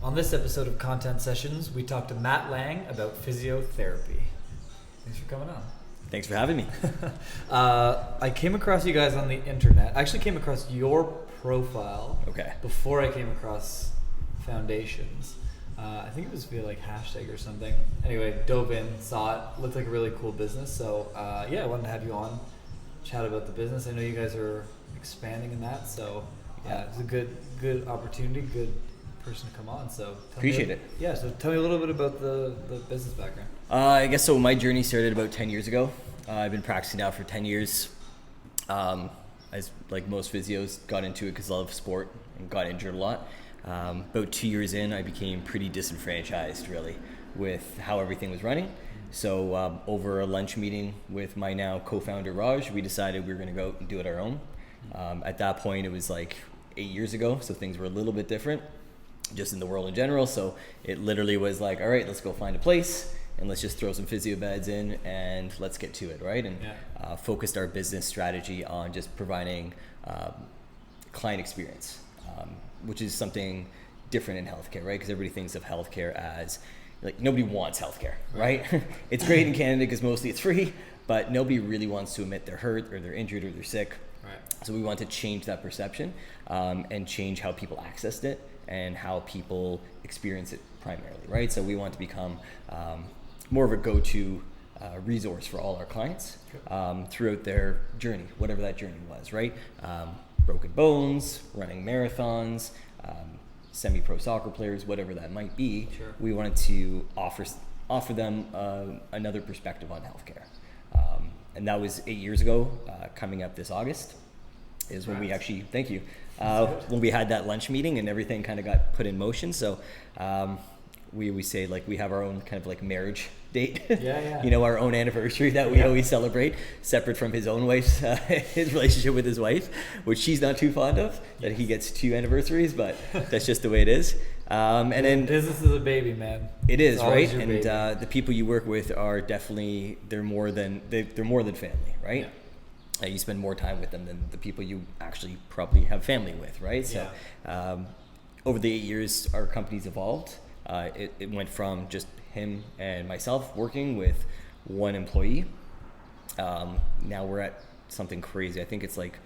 On this episode of Content Sessions, we talked to Matt Laing about physiotherapy. Thanks for coming on. Thanks for having me. I came across you guys on the internet. I actually came across your profile before I came across Foundation's. I think it was via like hashtag or something. Anyway, dove in, saw it, looked like a really cool business. So I wanted to have you on, chat about the business. I know you guys are expanding in that, so it's a good opportunity, good person to come on. So appreciate it. Yeah, so tell me a little bit about the business background. I guess so. My journey started about 10 years ago. I've been practicing now for 10 years. As like most physios, got into it because I love sport and got injured a lot. About 2 years in, I became pretty disenfranchised, really, with how everything was running. So over a lunch meeting with my now co-founder Raj, we decided we were going to go out and do it our own. At that point, it was like 8 years ago, so things were a little bit different, just in the world in general. So it literally was like, all right, let's go find a place and let's just throw some physio beds in and let's get to it, right? And focused our business strategy on just providing client experience, which is something different in healthcare, right? Because everybody thinks of healthcare as like nobody wants healthcare, right? It's great in Canada because mostly it's free, but nobody really wants to admit they're hurt or they're injured or they're sick. Right. So we want to change that perception and change how people accessed it and how people experience it primarily, right? So we want to become more of a go-to resource for all our clients throughout their journey, whatever that journey was, right? Broken bones, running marathons, semi-pro soccer players, whatever that might be. Sure. We wanted to offer them another perspective on healthcare. And that was 8 years ago, coming up this August is when we actually, thank you, when we had that lunch meeting and everything kind of got put in motion. So we always say like we have our own kind of like marriage date, you know, our own anniversary that we always celebrate, separate from his own wife's, his relationship with his wife, which she's not too fond of, that he gets 2 anniversries, but that's just the way it is. And then business is a baby, man. It is, right? And the people you work with are definitely, they're more than family, right? Yeah. You spend more time with them than the people you actually probably have family with, right? So over the 8 years, our company's evolved. It went from just him and myself working with 1 employee. Now we're at something crazy. I think it's like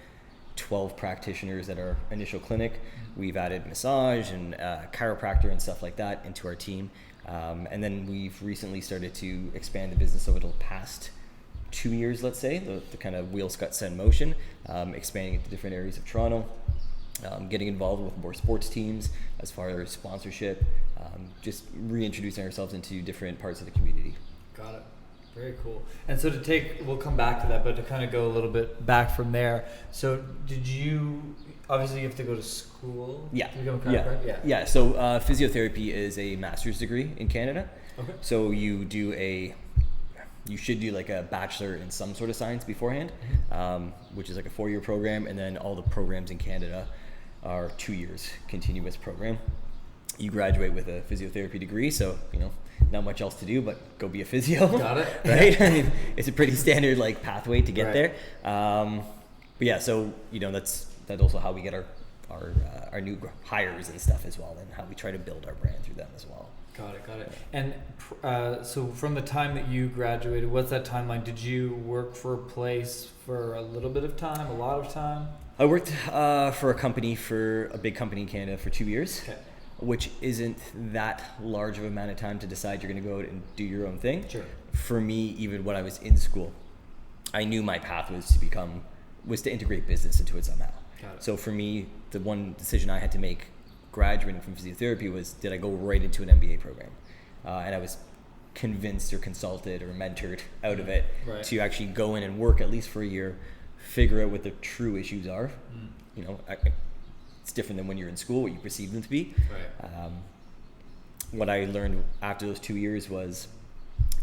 12 practitioners at our initial clinic. We've added massage and chiropractor and stuff like that into our team. And then we've recently started to expand the business over the past 2 years, let's say, the kind of wheels got set in motion, expanding into different areas of Toronto. Getting involved with more sports teams as far as sponsorship, just reintroducing ourselves into different parts of the community. Got it. Very cool. And so we'll come back to that, but to kind of go a little bit back from there. So obviously you have to go to school to become a chiropractor? Yeah. So physiotherapy is a master's degree in Canada. Okay. So you should do like a bachelor in some sort of science beforehand, which is like a 4-year program. And then all the programs in Canada are 2 years continuous program. You graduate with a physiotherapy degree, so not much else to do but go be a physio. Got it. Right? I mean, it's a pretty standard like pathway to get there. But yeah, so that's also how we get our new hires and stuff as well, and how we try to build our brand through them as well. Got it. And so from the time that you graduated, what's that timeline? Did you work for a place for a little bit of time, a lot of time? I worked for a big company in Canada for 2 years, which isn't that large of an amount of time to decide you're going to go out and do your own thing. Sure. For me, even when I was in school, I knew my path was to integrate business into it somehow. Got it. So for me, the one decision I had to make graduating from physiotherapy was, did I go right into an MBA program? And I was convinced or consulted or mentored out of it to actually go in and work at least for a year, figure out what the true issues are. It's different than when you're in school, what you perceive them to be. Right. What I learned after those 2 years was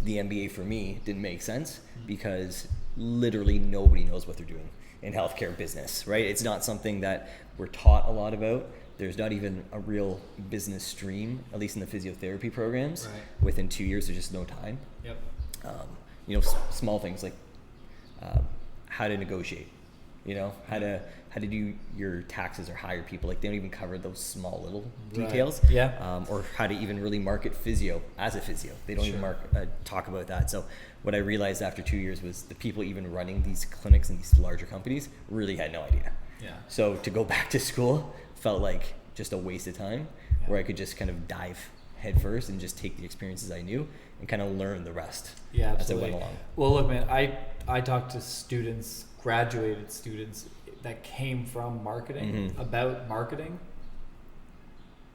the MBA for me didn't make sense because literally nobody knows what they're doing in healthcare business, right? It's not something that we're taught a lot about. There's not even a real business stream, at least in the physiotherapy programs. Right. Within 2 years, there's just no time. Yep. Small things like how to negotiate, you know, how to do your taxes or hire people. Like they don't even cover those small little details. Right. Yeah. Or how to even really market physio as a physio. They don't even talk about that. So what I realized after 2 years was the people even running these clinics in these larger companies really had no idea. Yeah. So to go back to school felt like just a waste of time, where I could just kind of dive headfirst and just take the experiences I knew and kind of learn the rest as I went along. Well, look, man, I talked to students, graduated students that came from marketing about marketing.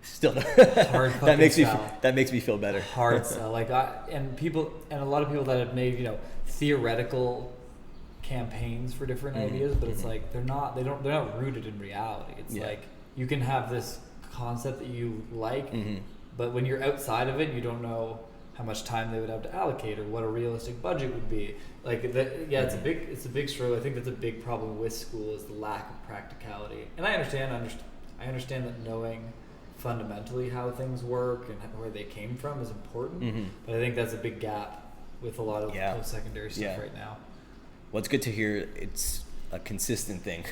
Still, hard that makes me feel better. Hard sell, and a lot of people that have made, you know, theoretical campaigns for different ideas, but it's like they're not rooted in reality. It's like you can have this concept that you like, but when you're outside of it, you don't know how much time they would have to allocate or what a realistic budget would be. Like that, it's a big struggle. I think that's a big problem with school, is the lack of practicality. And I understand that knowing fundamentally how things work and where they came from is important, but I think that's a big gap with a lot of post-secondary stuff right now. Well, it's good to hear it's a consistent thing.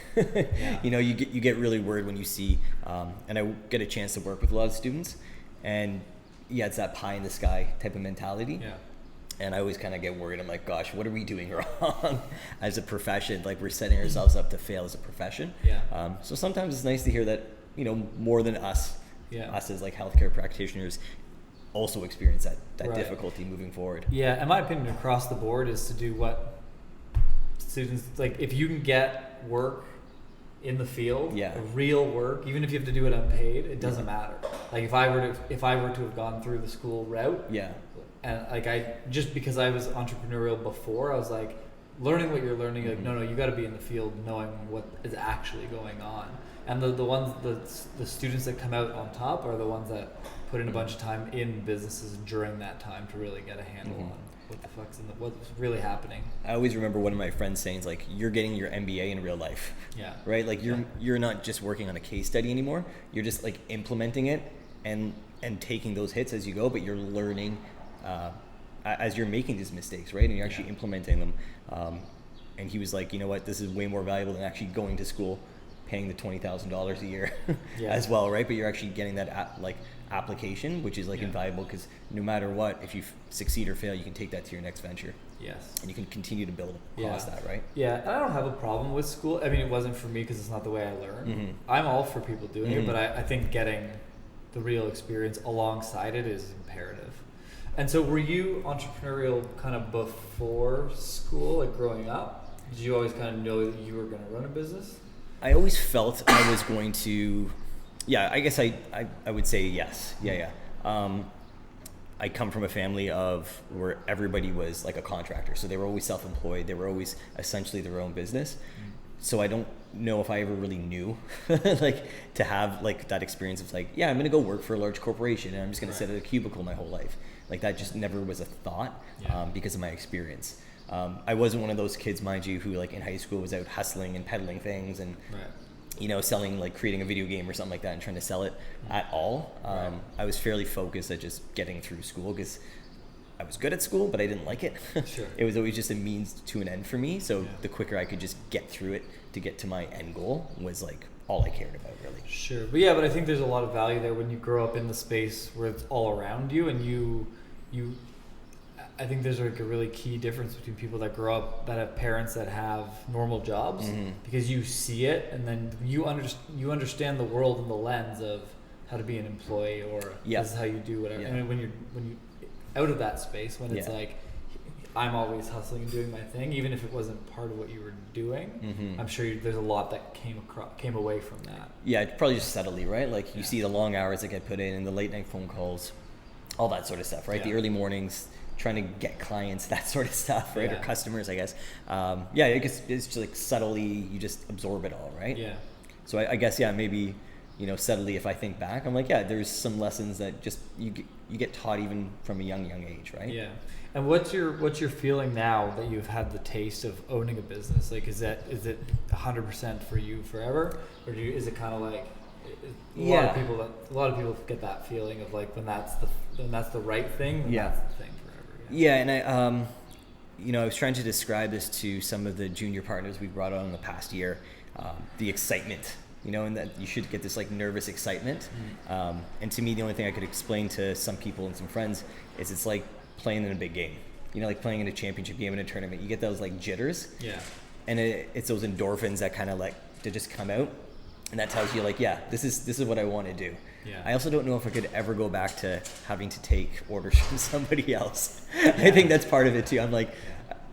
You know, you get really worried when you see, and I get a chance to work with a lot of students, and it's that pie in the sky type of mentality. Yeah. And I always kind of get worried. I'm like, gosh, what are we doing wrong as a profession? Like, we're setting ourselves up to fail as a profession. Yeah. So sometimes it's nice to hear that, you know, more than us as like healthcare practitioners also experience that difficulty moving forward. Yeah. And my opinion across the board is to do what students, like, if you can get work in the field, real work, even if you have to do it unpaid, it doesn't matter. Like if I were to have gone through the school route, and like just because I was entrepreneurial before, I was like learning what you're learning. Like no, you got to be in the field, knowing what is actually going on. And the students that come out on top are the ones that put in a bunch of time in businesses during that time to really get a handle on what's really happening. I always remember one of my friends saying, like, you're getting your MBA in real life. Yeah. Right? Like you're not just working on a case study anymore. You're just like implementing it and taking those hits as you go, but you're learning as you're making these mistakes, right? And you're actually implementing them. And he was like, you know what, this is way more valuable than actually going to school, paying the $20,000 a year as well, right? But you're actually getting that application, which is like invaluable, because no matter what, if you succeed or fail, you can take that to your next venture. Yes. And you can continue to build across that, right? Yeah, and I don't have a problem with school. I mean, it wasn't for me because it's not the way I learn. I'm all for people doing it, but I think getting the real experience alongside it is imperative. And so were you entrepreneurial kind of before school, like growing up? Did you always kind of know that you were going to run a business? I always felt I was going to, I guess I would say yes. I come from a family where everybody was like a contractor. So they were always self-employed. They were always essentially their own business. So I don't know if I ever really knew like to have like that experience of like, I'm going to go work for a large corporation and I'm just going to sit at a cubicle my whole life. Like that just never was a thought because of my experience. I wasn't one of those kids, mind you, who like in high school was out hustling and peddling things and you know, selling, like creating a video game or something like that and trying to sell it at all. I was fairly focused at just getting through school because I was good at school, but I didn't like it. Sure. It was always just a means to an end for me. So the quicker I could just get through it to get to my end goal was like all I cared about, really. Sure. But but I think there's a lot of value there when you grow up in the space where it's all around you, and you I think there's like a really key difference between people that grow up that have parents that have normal jobs, because you see it and then you understand the world in the lens of how to be an employee, or this is how you do whatever. And when you out of that space, when it's like I'm always hustling and doing my thing, even if it wasn't part of what you were doing, I'm sure there's a lot that came away from that. Yeah, it's probably just subtly, right? Like you see the long hours that get put in and the late night phone calls, all that sort of stuff, right? The early mornings, trying to get clients, that sort of stuff, right? Or customers, I guess. I guess it's just like subtly, you just absorb it all, right? Yeah. So I guess, maybe, you know, subtly, if I think back, I'm like, there's some lessons that just you get taught even from a young age, right? Yeah. And what's your feeling now that you've had the taste of owning a business? Like, is it 100% for you forever, or is it kind of like a lot of people get that feeling of like when that's the right thing, that's the thing forever. And I was trying to describe this to some of the junior partners we brought on in the past year, the excitement, and that you should get this like nervous excitement. And to me, the only thing I could explain to some people and some friends is it's like playing in a big game, like playing in a championship game in a tournament. You get those like jitters. Yeah. And it's those endorphins that kind of like to just come out, and that tells you like, yeah, this is what I want to do. Yeah. I also don't know if I could ever go back to having to take orders from somebody else. Yeah. I think that's part of it too. I'm like,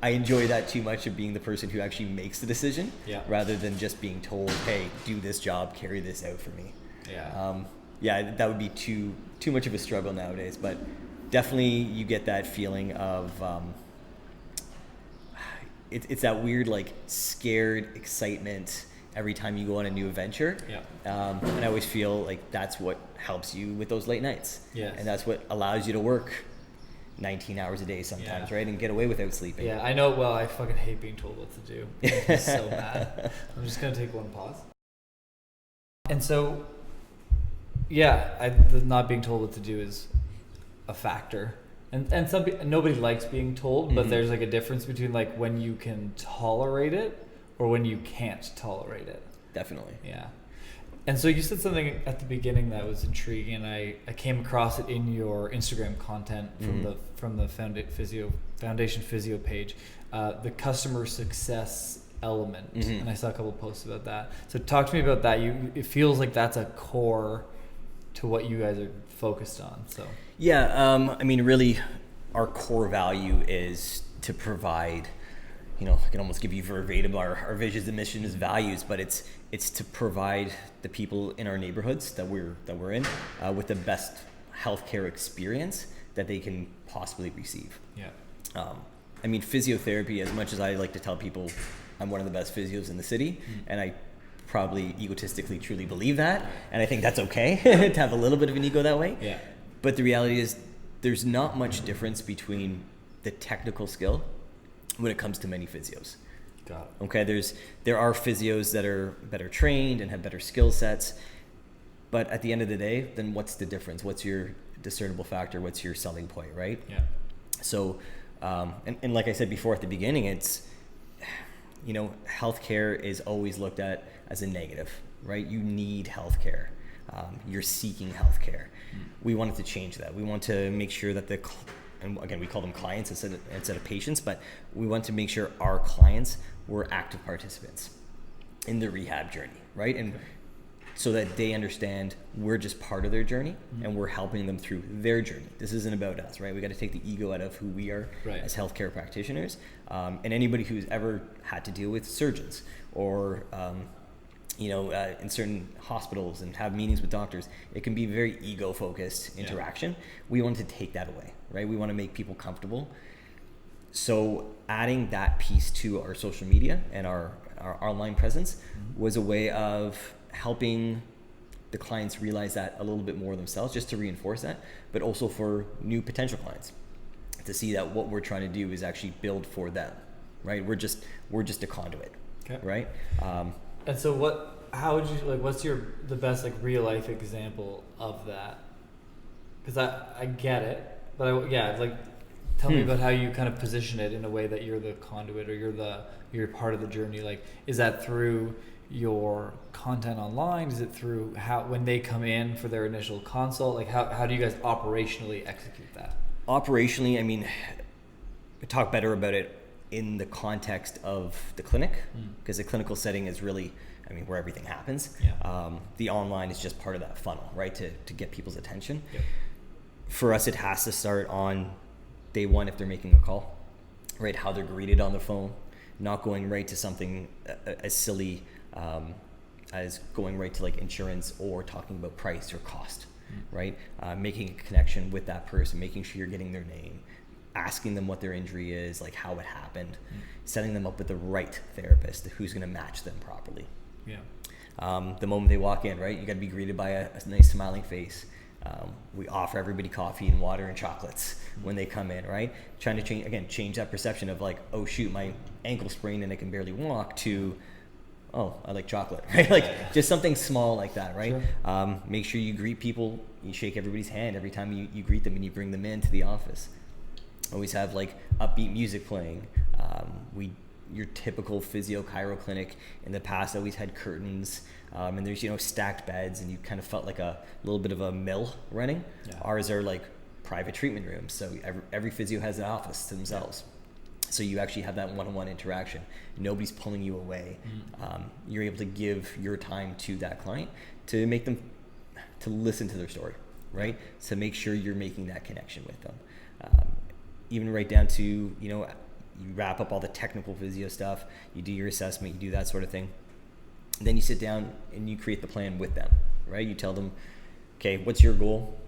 I enjoy that too much of being the person who actually makes the decision, rather than just being told, hey, do this job, carry this out for me. Yeah. That would be too much of a struggle nowadays. But definitely, you get that feeling of it's that weird like scared excitement every time you go on a new adventure. And I always feel like that's what helps you with those late nights. And that's what allows you to work 19 hours a day sometimes, right? And get away without sleeping. Yeah, I know. Well, I fucking hate being told what to do. I'm so mad. I'm just going to take one pause. And so, the not being told what to do is a factor. And nobody likes being told, but there's like a difference between like when you can tolerate it or when you can't tolerate it. Definitely. Yeah. And so you said something at the beginning that was intriguing, and I came across it in your Instagram content from the Foundation Physio page, the customer success element, and I saw a couple posts about that. So talk to me about that. It feels like that's a core to what you guys are focused on. So really, our core value is to provide. I can almost give you verbatim our vision and mission as values, but it's to provide the people in our neighborhoods that we're in with the best healthcare experience that they can possibly receive. Physiotherapy, as much as I like to tell people I'm one of the best physios in the city, and I probably egotistically truly believe that, and I think that's okay to have a little bit of an ego that way. But the reality is there's not much difference between the technical skill when it comes to many physios. Got it. Okay, there are physios that are better trained and have better skill sets, but at the end of the day, then what's the difference? What's your discernible factor? What's your selling point, right? So, and like I said before at the beginning, it's, healthcare is always looked at as a negative, right? You need healthcare. You're seeking healthcare. We wanted to change that. We want to make sure that and again, we call them clients instead of patients, but we want to make sure our clients were active participants in the rehab journey, right? And so that they understand we're just part of their journey and we're helping them through their journey. This isn't about us, right? We got to take the ego out of who we are as healthcare practitioners. And anybody who's ever had to deal with surgeons or in certain hospitals and have meetings with doctors, it can be very ego-focused interaction. We want to take that away, right? We want to make people comfortable. So adding that piece to our social media and our online presence was a way of helping the clients realize that a little bit more themselves, just to reinforce that, but also for new potential clients to see that what we're trying to do is actually build for them, right? We're just a conduit, right? And so how would you, what's the best real life example of that? Because I get it, but tell me about how you kind of position it in a way that you're the conduit or you're part of the journey. Is that through your content online? Is it through when they come in for their initial consult? How do you guys operationally execute that? Operationally, we talk better about it in the context of the clinic, because the clinical setting is really, where everything happens. The online is just part of that funnel, right? To get people's attention. For us, it has to start on day one if they're making a call, right? How they're greeted on the phone, not going right to something as silly as going right to insurance or talking about price or cost, right? Making a connection with that person, making sure you're getting their name, asking them what their injury is, how it happened, setting them up with the right therapist who's going to match them properly. The moment they walk in, right, you got to be greeted by a nice smiling face. We offer everybody coffee and water and chocolates when they come in, right? Trying to change that perception of oh shoot, my ankle sprained and I can barely walk, to oh, I like chocolate, right? Just something small like that, right? Sure. Make sure you greet people, you shake everybody's hand every time you greet them and you bring them into the office. always have like upbeat music playing. Your typical physio chiro clinic in the past always had curtains, and there's, stacked beds, and you kind of felt like a little bit of a mill running. Yeah. Ours are like private treatment rooms, so every physio has an office to themselves. Yeah. So you actually have that one-on-one interaction. Nobody's pulling you away. You're able to give your time to that client to make them to listen to their story, right? To make sure you're making that connection with them. Even right down to, you wrap up all the technical physio stuff, you do your assessment, you do that sort of thing. Then you sit down and you create the plan with them, right? You tell them, okay, what's your goal?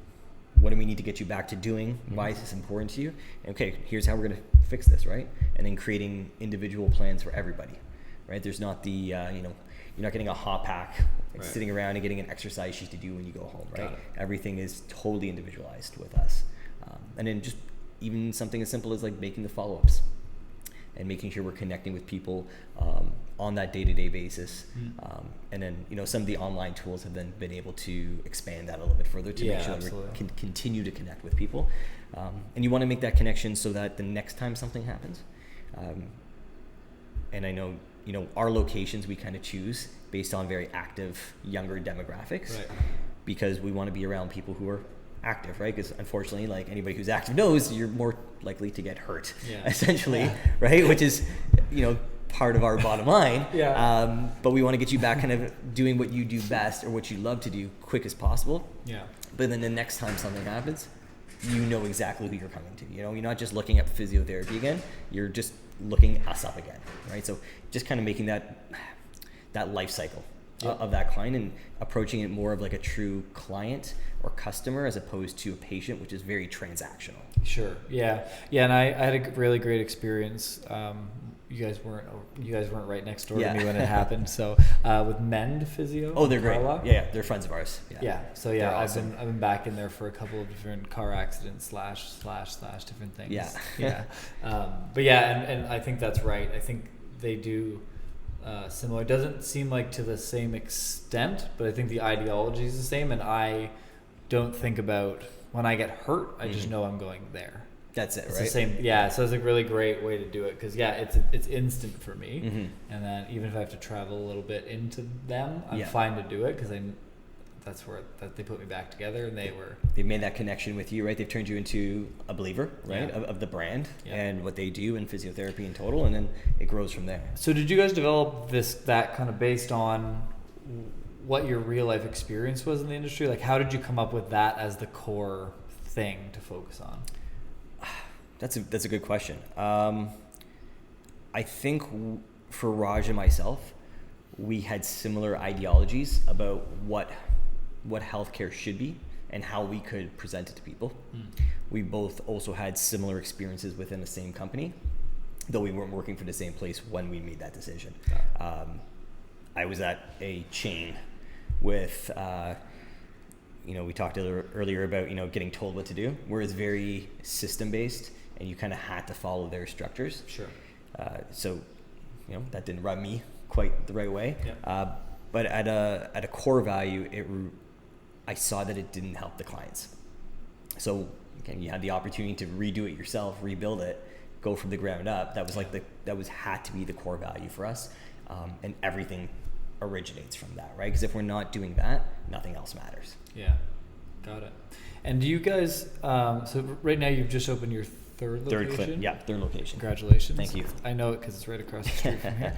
What do we need to get you back to doing? Why is this important to you? And okay, here's how we're going to fix this, right? And then creating individual plans for everybody, right? There's not the, you're not getting a hot pack, right, sitting around and getting an exercise sheet to do when you go home, right? Everything is totally individualized with us. And then just even something as simple as like making the follow-ups and making sure we're connecting with people on that day-to-day basis. And then, some of the online tools have then been able to expand that a little bit further to make sure that we can continue to connect with people. And you want to make that connection so that the next time something happens, and I know, our locations we kind of choose based on very active, younger demographics, right, because we want to be around people who are active, right? Because unfortunately, like anybody who's active knows, you're more likely to get hurt, essentially, right? Which is, part of our bottom line. But we want to get you back kind of doing what you do best or what you love to do quick as possible. But then the next time something happens, you know exactly who you're coming to. You're not just looking at physiotherapy again, you're just looking us up again, right? So just kind of making that life cycle of that client and approaching it more of like a true client or customer as opposed to a patient, which is very transactional. Sure. Yeah. And I had a really great experience. You guys weren't right next door to me when it happened. So with Mend Physio. Oh, they're great. Yeah, they're friends of ours. So I've been back in there for a couple of different car accidents slash different things. But and I think that's right. I think they do similar. It doesn't seem like to the same extent, but I think the ideology is the same. And I don't think about when I get hurt, I just know I'm going there. That's it, it's right? The same, so it's a really great way to do it because it's instant for me, and then even if I have to travel a little bit into them, I'm fine to do it because that's where they put me back together, and they've made that connection with you, right? They've turned you into a believer, right, of the brand and what they do in physiotherapy in total, and then it grows from there. So did you guys develop that kind of based on what your real life experience was in the industry? Like, how did you come up with that as the core thing to focus on? That's a good question. I think for Raj and myself, we had similar ideologies about what healthcare should be and how we could present it to people. We both also had similar experiences within the same company, though we weren't working for the same place when we made that decision. I was at a chain with, we talked earlier about, getting told what to do, whereas very system-based, and you kind of had to follow their structures. Sure. So, that didn't rub me quite the right way. But at a core value, I saw that it didn't help the clients. So again, you had the opportunity to redo it yourself, rebuild it, go from the ground up. That was had to be the core value for us, and everything originates from that, right? Because if we're not doing that, nothing else matters. Yeah, got it. And do you guys? So right now you've just opened your third location. Third location. Congratulations. Thank you. I know it because it's right across the street from here.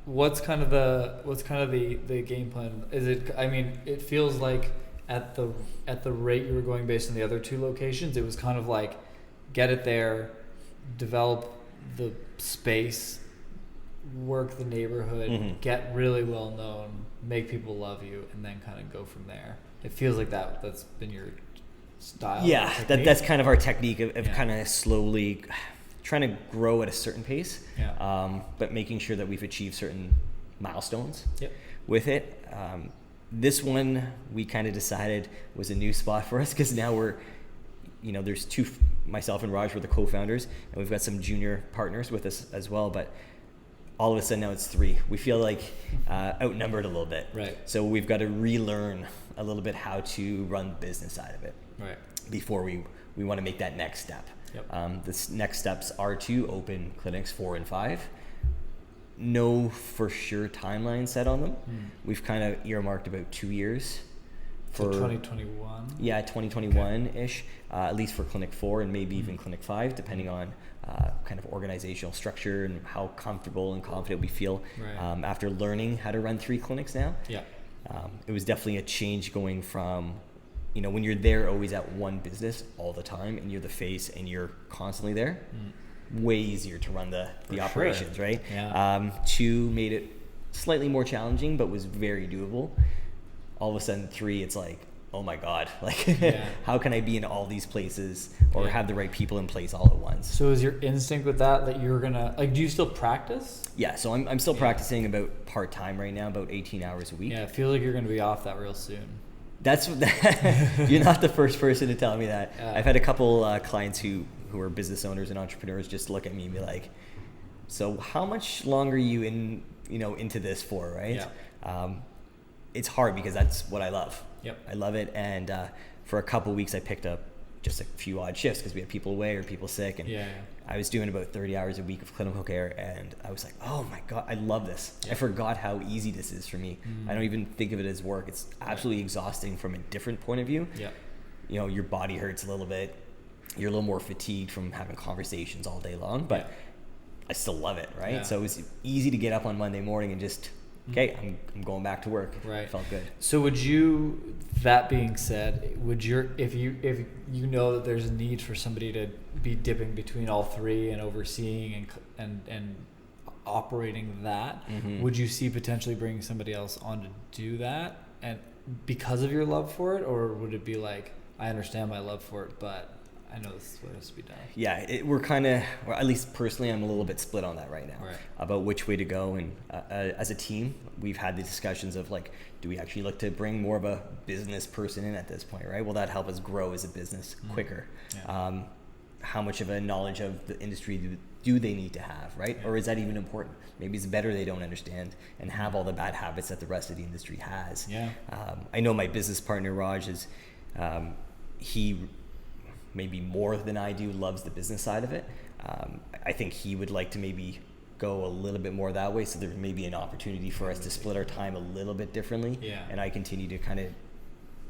What's kind of the game plan? Is it? I mean, it feels like at the rate you were going based on the other two locations, it was kind of like get it there, develop the space, work the neighborhood, get really well known, make people love you, and then kind of go from there. It feels like that's been your style. Yeah, that's kind of our technique of kind of slowly trying to grow at a certain pace, but making sure that we've achieved certain milestones with it. This one we kind of decided was a new spot for us because now we're, there's two, myself and Raj were the co-founders, and we've got some junior partners with us as well, but all of a sudden now it's three. We feel like outnumbered a little bit. Right. So we've got to relearn a little bit how to run the business side of it. Right. Before we want to make that next step. Yep. The next steps are to open clinics 4 and 5. No for sure timeline set on them. We've kind of earmarked about 2 years. For 2021? Yeah, 2021-ish, at least for Clinic 4 and maybe even Clinic 5, depending on kind of organizational structure and how comfortable and confident we feel. Right. After learning how to run 3 clinics now. Yeah. It was definitely a change going from, when you're there always at one business all the time and you're the face and you're constantly there, way easier to run the operations, right? Yeah. 2 made it slightly more challenging, but was very doable. All of a sudden 3, it's like, oh my God, how can I be in all these places or have the right people in place all at once? So is your instinct with that you're gonna, do you still practice? Yeah, so I'm still practicing about part-time right now, about 18 hours a week. Yeah, I feel like you're gonna be off that real soon. You're not the first person to tell me that. I've had a couple clients who are business owners and entrepreneurs just look at me and be like, so how much longer are you into this for, right? Yeah. It's hard because that's what I love. Yep. I love it. And for a couple of weeks, I picked up just a few odd shifts because we had people away or people sick. And I was doing about 30 hours a week of clinical care. And I was like, oh my God, I love this. I forgot how easy this is for me. I don't even think of it as work. It's absolutely exhausting from a different point of view. Yeah. Your body hurts a little bit. You're a little more fatigued from having conversations all day long. But I still love it, right? Yeah. So it was easy to get up on Monday morning and just... okay, I'm going back to work. Right. It felt good. So would you, that being said, if you know that there's a need for somebody to be dipping between all 3 and overseeing and operating that, would you see potentially bringing somebody else on to do that, and because of your love for it, or would it be like, I understand my love for it, but I know this is what has to be done? Yeah, we're kind of, or at least personally, I'm a little bit split on that right now about which way to go. And as a team, we've had the discussions of do we actually look to bring more of a business person in at this point, right? Will that help us grow as a business quicker? Yeah. How much of a knowledge of the industry do they need to have, right? Yeah. Or is that even important? Maybe it's better they don't understand and have all the bad habits that the rest of the industry has. Yeah. I know my business partner, Raj, is he... maybe more than I do, loves the business side of it. I think he would like to maybe go a little bit more that way, so there may be an opportunity for us to split our time a little bit differently. Yeah. And I continue to kind of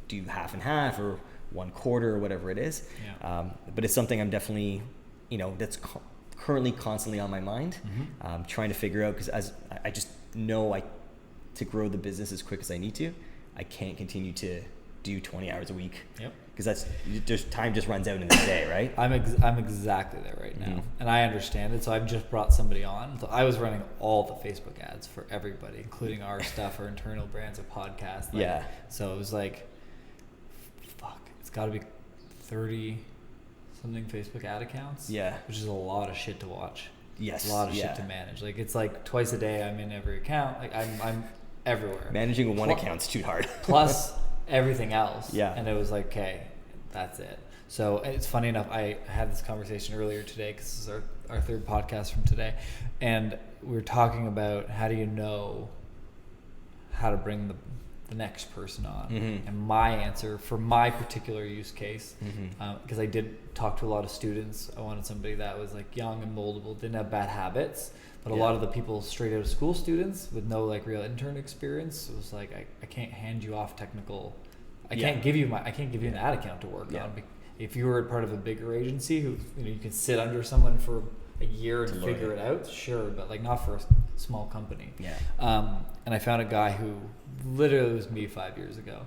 do half and half or 1/4 or whatever it is. Yeah. But it's something I'm definitely, that's currently constantly on my mind, trying to figure out, because as I just know to grow the business as quick as I need to, I can't continue to do 20 hours a week. Yep. Because time just runs out in the day, right? I'm exactly there right now, and I understand it. So I've just brought somebody on. So I was running all the Facebook ads for everybody, including our stuff, our internal brands, of podcasts. So it was like, fuck, it's got to be 30 something Facebook ad accounts. Yeah, which is a lot of shit to watch. Yes, a lot of shit to manage. It's like twice a day I'm in every account. I'm everywhere. Managing one account's too hard. Plus everything else. Yeah. And it was like, okay, that's it. So it's funny enough, I had this conversation earlier today, because this is our 3rd podcast from today, and we were talking about how do you know how to bring the next person on. And my answer for my particular use case, because I did talk to a lot of students, I wanted somebody that was young and moldable, didn't have bad habits. But a lot of the people straight out of school students with no real intern experience, it was like, I can't hand you off technical. I can't give you an ad account to work on. If you were part of a bigger agency who you can sit under someone for a year and figure it out, sure, but not for a small company. Yeah. And I found a guy who literally was me 5 years ago.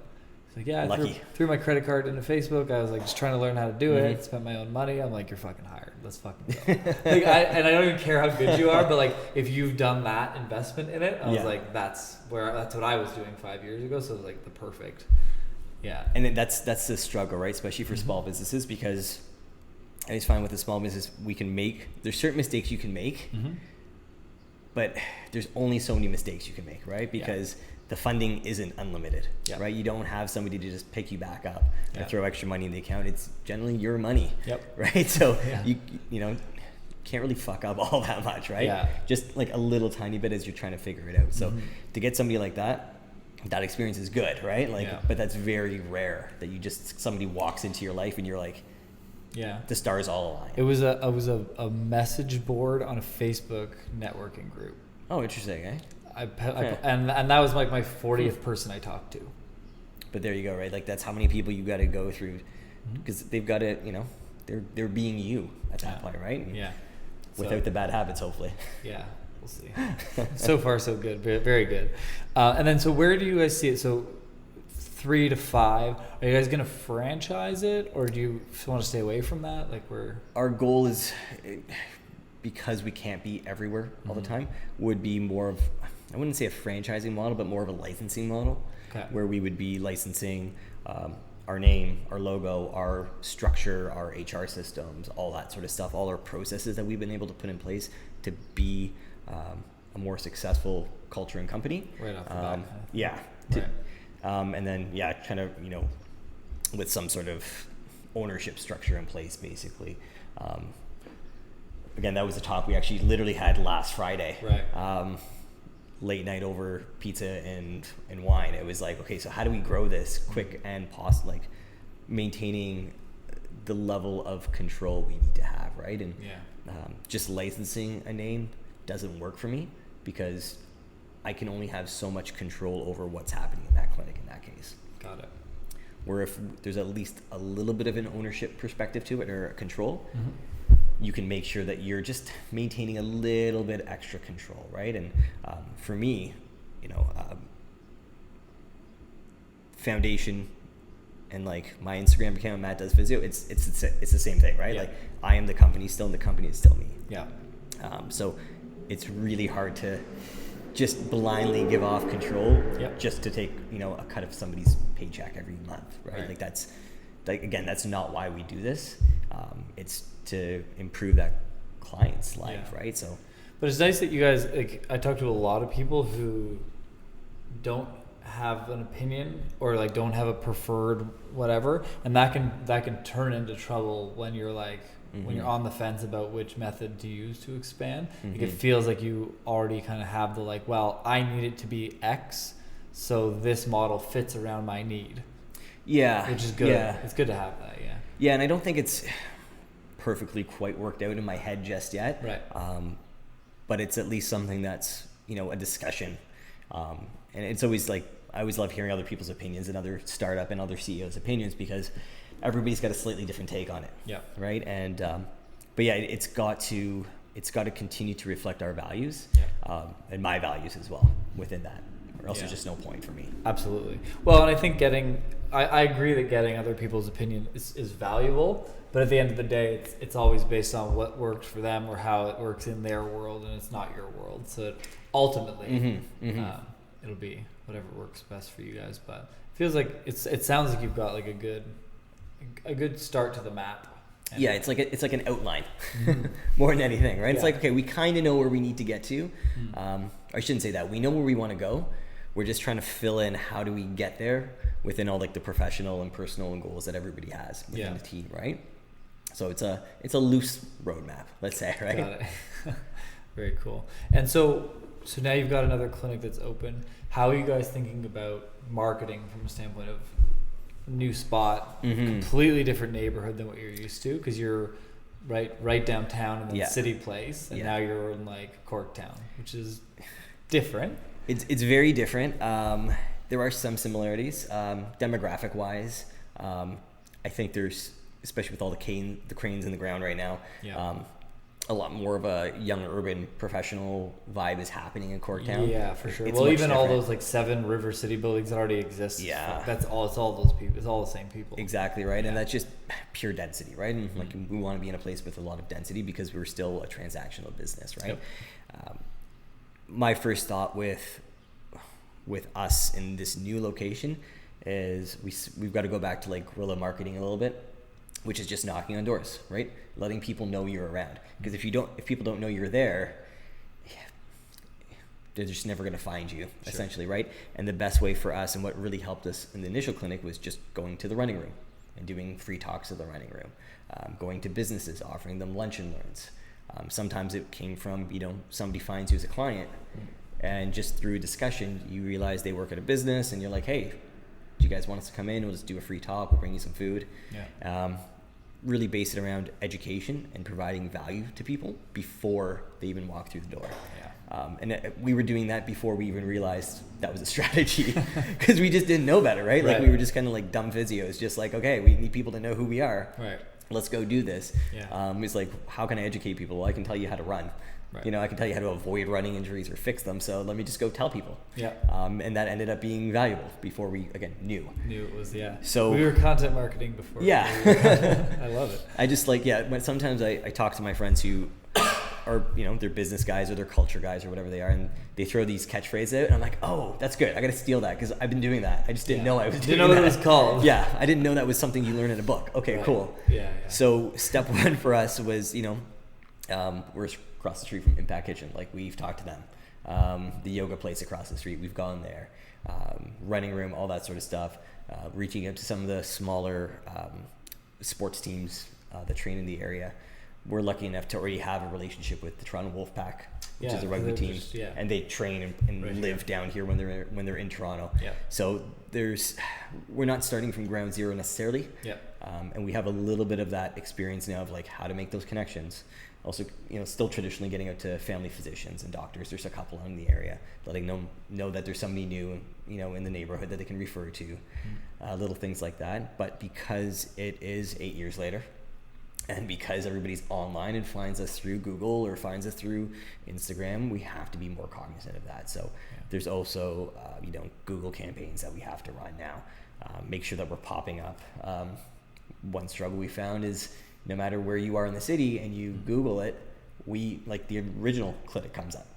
He's like, I threw my credit card into Facebook. I was just trying to learn how to do it. Spent my own money. I'm like, you're fucking hired. Let's fucking go. And I don't even care how good you are, but if you've done that investment in it, I was like, that's what I was doing 5 years ago. So it was the perfect. Yeah. And that's the struggle, right? Especially for small businesses, because I always find with a small business, there's certain mistakes you can make, but there's only so many mistakes you can make, right? Because the funding isn't unlimited, right? You don't have somebody to just pick you back up and throw extra money in the account. It's generally your money, right? So you can't really fuck up all that much, right? Yeah. Just a little tiny bit as you're trying to figure it out. So to get somebody like that experience is good, right? But that's very rare that somebody walks into your life and you're like, Yeah. the stars all align. It was a message board on a Facebook networking group. Oh, interesting, eh? And that was like my 40th person I talked to. But there you go, right? Like that's how many people you got to go through, because they've got to, you know, they're being you at that point, right? And without the bad habits, hopefully. Yeah, we'll see. So far, so good. Very, very good. And then, so where do you guys see it? So 3 to 5. Are you guys going to franchise it, or do you want to stay away from that? Like our goal is, because we can't be everywhere all the time, would be more of, I wouldn't say a franchising model, but more of a licensing model, where we would be licensing our name, our logo, our structure, our HR systems, all that sort of stuff, all our processes that we've been able to put in place to be a more successful culture and company. Right off the bat. Yeah. And then, kind of, you know, with some sort of ownership structure in place, basically. Again, that was a talk we actually literally had last Friday. Right. Late night over pizza and wine. It was like, okay, so how do we grow this quick and like maintaining the level of control we need to have, right? And just licensing a name doesn't work for me, because I can only have so much control over what's happening in that clinic in that case. Got it. Where if there's at least a little bit of an ownership perspective to it, or a control, you can make sure that you're just maintaining a little bit extra control, right? And for me, you know, Foundation and like my Instagram account, Matt Does Physio, it's the same thing, right? Like I am the company still, and the company is still me. Yeah. So it's really hard to just blindly give off control just to take, you know, a cut of somebody's paycheck every month, right? Like that's, like, again, that's not why we do this. It's to improve that client's life, right? So, but it's nice that you guys, like, I talk to a lot of people who don't have an opinion, or like don't have a preferred whatever, and that can turn into trouble when you're like, when you're on the fence about which method to use to expand. Like, it feels like you already kind of have the, like, well, I need it to be X, so this model fits around my need. Yeah. Which is good. Yeah. It's good to have that, Yeah, and I don't think it's perfectly quite worked out in my head just yet. Right. But it's at least something that's, you know, a discussion. And it's always like, I always love hearing other people's opinions and other startup and other CEOs' opinions, because everybody's got a slightly different take on it. Yeah. Right. And, but yeah, it's got to continue to reflect our values, and my values as well within that, or else there's just no point for me. Absolutely. Well, and I think I agree that getting other people's opinion is valuable, but at the end of the day, it's always based on what works for them or how it works in their world, and it's not your world. So ultimately, it'll be whatever works best for you guys. But it feels like it sounds like you've got like a good start to the map. And it's like an outline more than anything, right? It's like, okay, we kind of know where we need to get to. I shouldn't say that. We know where we want to go. We're just trying to fill in how do we get there within all like the professional and personal and goals that everybody has within the team, right? So it's a loose roadmap, let's say, right? Got it. Very cool. And so now you've got another clinic that's open. How are you guys thinking about marketing from a standpoint of new spot, completely different neighborhood than what you're used to, because you're right downtown in the city place, and now you're in like Corktown, which is different. It's very different. There are some similarities, demographic wise. I think there's, especially with all the cranes in the ground right now, a lot more of a young urban professional vibe is happening in Corktown. Yeah, for sure. Well, even all those like 7 River City buildings that already exist. Yeah, it's all those people. It's all the same people. Exactly right, and that's just pure density, right? And like we want to be in a place with a lot of density because we're still a transactional business, right? My first thought with us in this new location is we've got to go back to like guerrilla marketing a little bit, which is just knocking on doors, right? Letting people know you're around. Because if people don't know you're there, they're just never going to find you, essentially, right? And the best way for us, and what really helped us in the initial clinic, was just going to the running room and doing free talks at the running room, going to businesses, offering them lunch and learns. Sometimes it came from, somebody finds you as a client, and just through a discussion, you realize they work at a business, and you're like, hey, do you guys want us to come in? We'll just do a free talk. We'll bring you some food. really base it around education and providing value to people before they even walk through the door. We were doing that before we even realized that was a strategy, because we just didn't know better, right? Like we were just kind of like dumb physios, just like, okay, we need people to know who we are. Right. Let's go do this. It's like, how can I educate people? Well, I can tell you how to run. Right. You know, I can tell you how to avoid running injuries or fix them. So let me just go tell people. Yeah. And that ended up being valuable before we, again, knew it was, So we were content marketing before. Yeah. I love it. I just like, when sometimes I talk to my friends who are, you know, they're business guys or they're culture guys or whatever they are, and they throw these catchphrases out, and I'm like, oh, that's good. I got to steal that because I've been doing that. I just didn't know I was doing that. Didn't know what it was called. Yeah. I didn't know that was something you learn in a book. Okay, cool. Yeah. So step one for us was, you know, we're across the street from Impact Kitchen. Like, we've talked to them. The yoga place across the street, we've gone there. Running room, all that sort of stuff. Reaching out to some of the smaller sports teams that train in the area. We're lucky enough to already have a relationship with the Toronto Wolfpack, which is a rugby team, and they train and live down here when they're in Toronto. So we're not starting from ground zero necessarily. And we have a little bit of that experience now of like how to make those connections. Also, you know, still traditionally getting out to family physicians and doctors. There's a couple in the area, letting them know that there's somebody new, you know, in the neighborhood that they can refer to, little things like that. But because it is 8 years later, and because everybody's online and finds us through Google or finds us through Instagram, we have to be more cognizant of that. So there's also, you know, Google campaigns that we have to run now. Make sure that we're popping up. One struggle we found is no matter where you are in the city and you Google it, the original clinic comes up,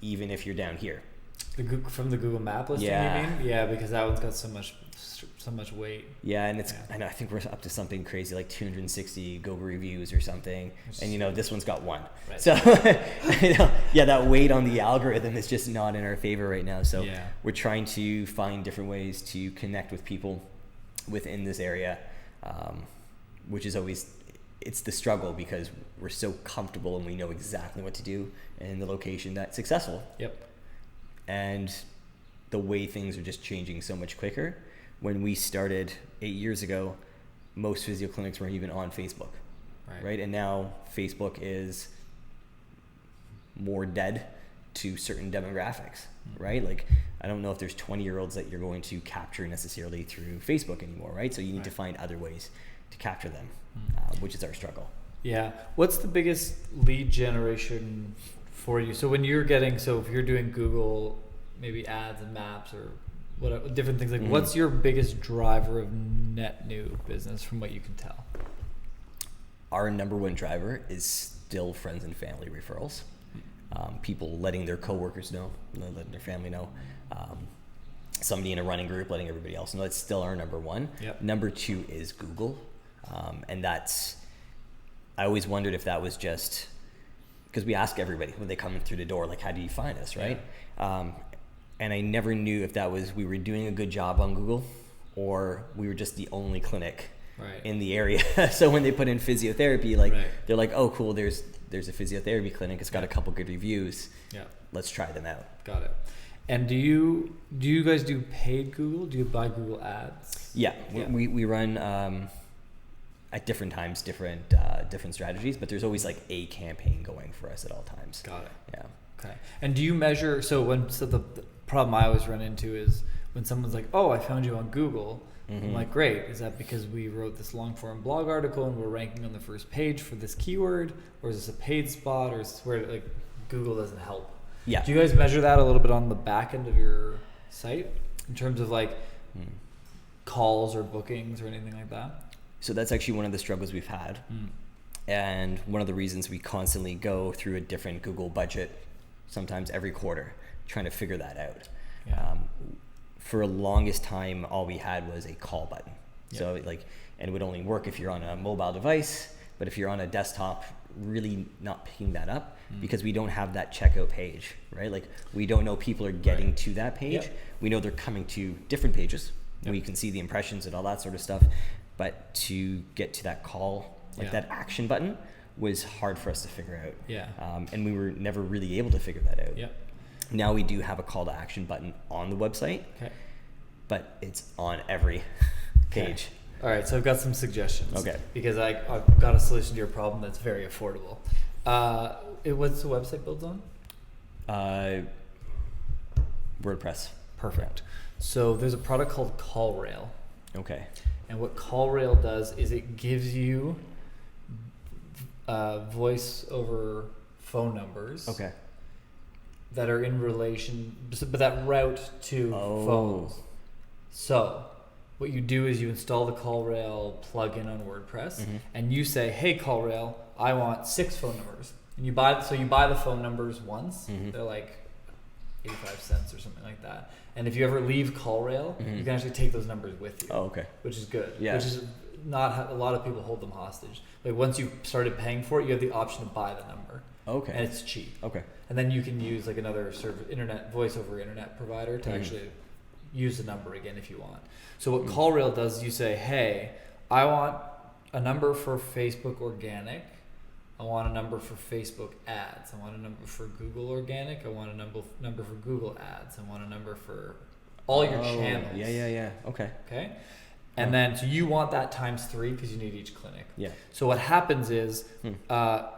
even if you're down here. From the Google map listing, you mean? Yeah, because that one's got so much weight. Yeah, and it's I think we're up to something crazy like 260 Google reviews or something, and you know this one's got one. Right. So you know, that weight on the algorithm is just not in our favor right now. So we're trying to find different ways to connect with people within this area, which is always. It's the struggle because we're so comfortable and we know exactly what to do in the location that's successful. And the way things are just changing so much quicker. When we started 8 years ago, most physio clinics weren't even on Facebook, right? And now Facebook is more dead to certain demographics, right? Like, I don't know if there's 20-year-olds that you're going to capture necessarily through Facebook anymore, right? So you need to find other ways to capture them, which is our struggle. Yeah. What's the biggest lead generation for you? So when you're if you're doing Google, maybe ads and maps or whatever, different things, like what's your biggest driver of net new business from what you can tell? Our number one driver is still friends and family referrals. People letting their coworkers know, letting their family know. Somebody in a running group letting everybody else know. That's still our number one. Number two is Google. And that's, I always wondered if that was just, because we ask everybody when they come through the door, like, how do you find us, right? And I never knew if that was, we were doing a good job on Google or we were just the only clinic in the area. So when they put in physiotherapy, they're like, oh, cool, there's a physiotherapy clinic. It's got a couple good reviews. Let's try them out. Got it. And do you guys do paid Google? Do you buy Google ads? We run, at different times, different strategies, but there's always like a campaign going for us at all times. Got it. Yeah. Okay. And do you measure? So the problem I always run into is when someone's like, "Oh, I found you on Google." I'm like, "Great. Is that because we wrote this long form blog article and we're ranking on the first page for this keyword, or is this a paid spot, or is this where like Google doesn't help?" Yeah. Do you guys measure that a little bit on the back end of your site in terms of like calls or bookings or anything like that? So that's actually one of the struggles we've had. And one of the reasons we constantly go through a different Google budget, sometimes every quarter, trying to figure that out. For the longest time, all we had was a call button. So and it would only work if you're on a mobile device, but if you're on a desktop, really not picking that up because we don't have that checkout page, right? Like, we don't know people are getting to that page. We know they're coming to different pages. We can see the impressions and all that sort of stuff. But to get to that call, that action button, was hard for us to figure out. And we were never really able to figure that out. Now we do have a call to action button on the website, but it's on every page. All right, so I've got some suggestions. Okay. Because I've got a solution to your problem that's very affordable. What's the website built on? WordPress. Perfect. So there's a product called CallRail. Okay. And what CallRail does is it gives you voice over phone numbers. Okay. That are in relation, but that route to phones. So what you do is you install the CallRail plugin on WordPress, and you say, "Hey CallRail, I want 6 phone numbers." And you buy the phone numbers once. They're like 85 cents or something like that. And if you ever leave CallRail, you can actually take those numbers with you. Oh, okay. Which is good. Yeah. Which is not a lot of people hold them hostage. Like once you started paying for it, you have the option to buy the number. Okay. And it's cheap. Okay. And then you can use like another sort of voice over internet provider to actually use the number again if you want. So what CallRail does is you say, "Hey, I want a number for Facebook organic. I want a number for Facebook ads. I want a number for Google organic. I want a number for Google ads. I want a number for all your channels." Yeah. Okay. Okay. And then, so you want that times 3 because you need each clinic. Yeah. So what happens is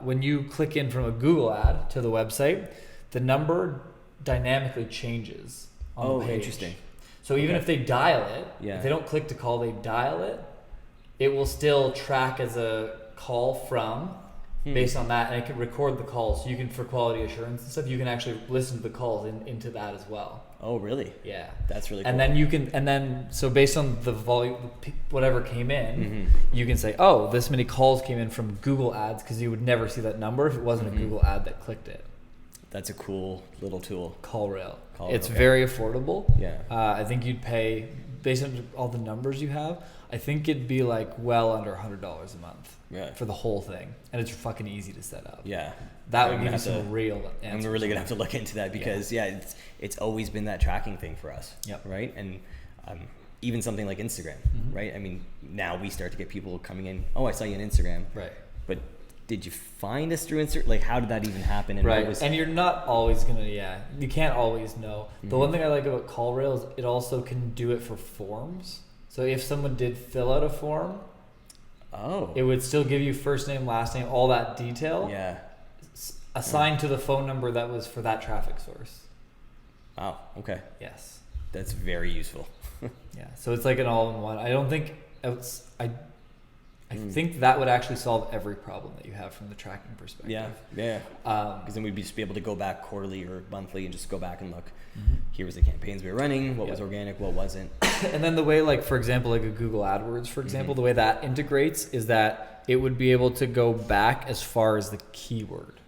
when you click in from a Google ad to the website, the number dynamically changes on the page. Interesting. So even if they dial it, Yeah. if they don't click to call, they dial it, it will still track as a call from based on that, and it can record the calls. So you can, for quality assurance and stuff, you can actually listen to the calls into that as well. Oh, really? Yeah. That's really cool. And then so based on the volume, whatever came in, you can say, "Oh, this many calls came in from Google ads," because you would never see that number if it wasn't a Google ad that clicked it. That's a cool little tool. CallRail. It's very affordable. Yeah. I think you'd pay, based on all the numbers you have, I think it'd be like well under $100 a month for the whole thing. And it's fucking easy to set up. Yeah. That would give you some real answers. I'm really going to have to look into that because, it's always been that tracking thing for us. Yep. Right? And even something like Instagram, right? I mean, now we start to get people coming in, "Oh, I saw you on Instagram." Right. But did you find us through Instagram? Like, how did that even happen? And right. And you're not always going to, you can't always know. The one thing I like about CallRail is it also can do it for forms. So if someone did fill out a form, it would still give you first name, last name, all that detail. Yeah. Assigned to the phone number that was for that traffic source. Wow. Okay. Yes. That's very useful. Yeah. So it's like an all-in-one. I don't think I think that would actually solve every problem that you have from the tracking perspective. Yeah. Because then we'd just be able to go back quarterly or monthly and just go back and look. Here was the campaigns we were running. What was organic? What wasn't? And then the way, like for example, like a Google AdWords, for example, the way that integrates is that it would be able to go back as far as the keyword.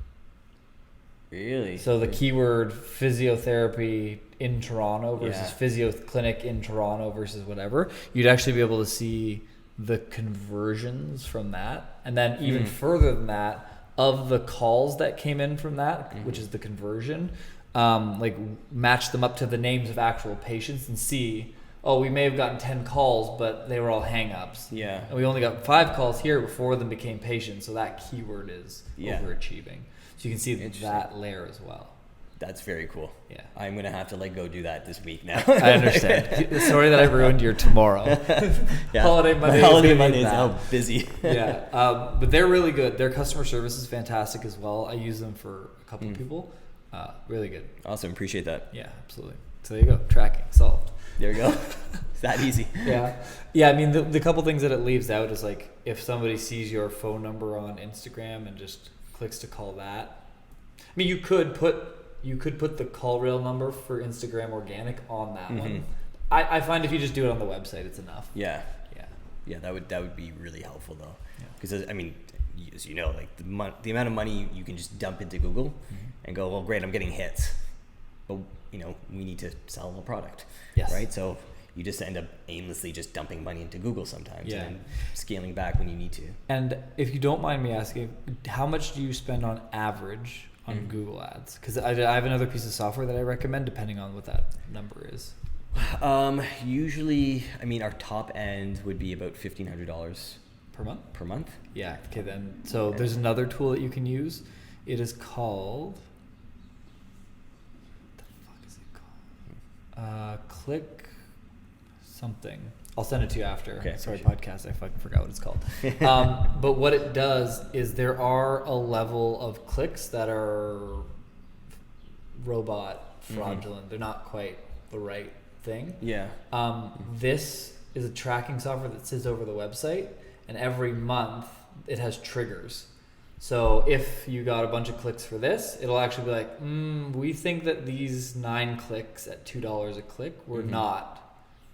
Really? So the keyword physiotherapy in Toronto versus physio clinic in Toronto versus whatever, you'd actually be able to see the conversions from that. And then even further than that, of the calls that came in from that, which is the conversion, like match them up to the names of actual patients and see, oh, we may have gotten 10 calls, but they were all hang-ups. Yeah. And we only got 5 calls here, but 4 of them became patients. So that keyword is overachieving. So you can see that layer as well. That's very cool. Yeah. I'm going to have to go do that this week now. I understand. Sorry that I ruined your tomorrow. Holiday Monday is how busy. But they're really good. Their customer service is fantastic as well. I use them for a couple of people. Really good. Awesome. Appreciate that. Yeah, absolutely. So there you go. Tracking solved. There you go. It's that easy. Yeah. I mean, the couple things that it leaves out is like if somebody sees your phone number on Instagram and just clicks to call that. I mean, you could put the CallRail number for Instagram organic on that one. I find if you just do it on the website, it's enough. Yeah, that would be really helpful though, because I mean, as you know, like the amount of money you can just dump into Google and go, well, great, I'm getting hits, but we need to sell a product, right? So you just end up aimlessly just dumping money into Google sometimes and scaling back when you need to. And if you don't mind me asking, how much do you spend on average on Google ads? Because I have another piece of software that I recommend depending on what that number is. Usually, I mean, our top end would be about $1,500 per month. Yeah. Okay. Then, so there's another tool that you can use. It is called. What the fuck is it called? Click something. I'll send it to you after. Okay, Sorry, podcast. I fucking forgot what it's called. But what it does is there are a level of clicks that are robot fraudulent. They're not quite the right thing. Yeah. This is a tracking software that sits over the website, and every month it has triggers. So if you got a bunch of clicks for this, it'll actually be like, we think that these 9 clicks at $2 a click were not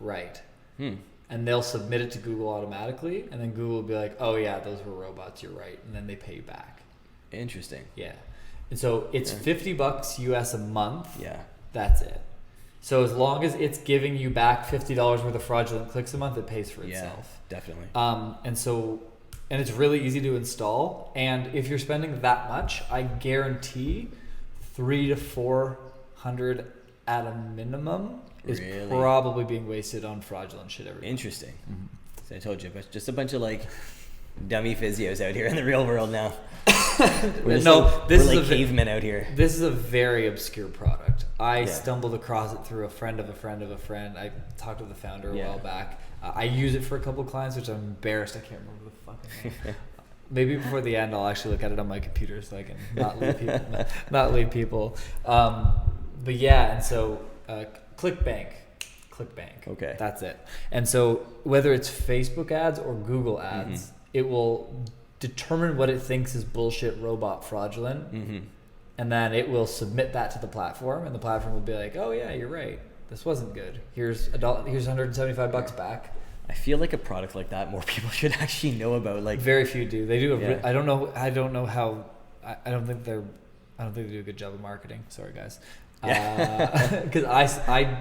right. And they'll submit it to Google automatically, and then Google will be like, oh yeah, those were robots, you're right, and then they pay you back. Interesting. Yeah. And so it's $50 US a month. Yeah. That's it. So as long as it's giving you back $50 worth of fraudulent clicks a month, it pays for itself. Yeah, definitely. And it's really easy to install. And if you're spending that much, I guarantee $300 to $400 at a minimum is probably being wasted on fraudulent shit every month. Interesting. So I told you, but just a bunch of like dummy physios out here in the real world now. We're like cavemen out here. This is a very obscure product. I stumbled across it through a friend of a friend of a friend. I talked to the founder a while back. I use it for a couple clients, which I'm embarrassed. I can't remember the fucking name. Maybe before the end, I'll actually look at it on my computer so I can not lead people. But yeah, and so ClickBank. Okay. That's it. And so whether it's Facebook ads or Google ads, it will determine what it thinks is bullshit, robot, fraudulent, and then it will submit that to the platform, and the platform will be like, "Oh yeah, you're right. This wasn't good. Here's $175 back." I feel like a product like that, more people should actually know about. Like, very few do. They do. I don't know how. I don't think they do a good job of marketing. Sorry, guys. Because I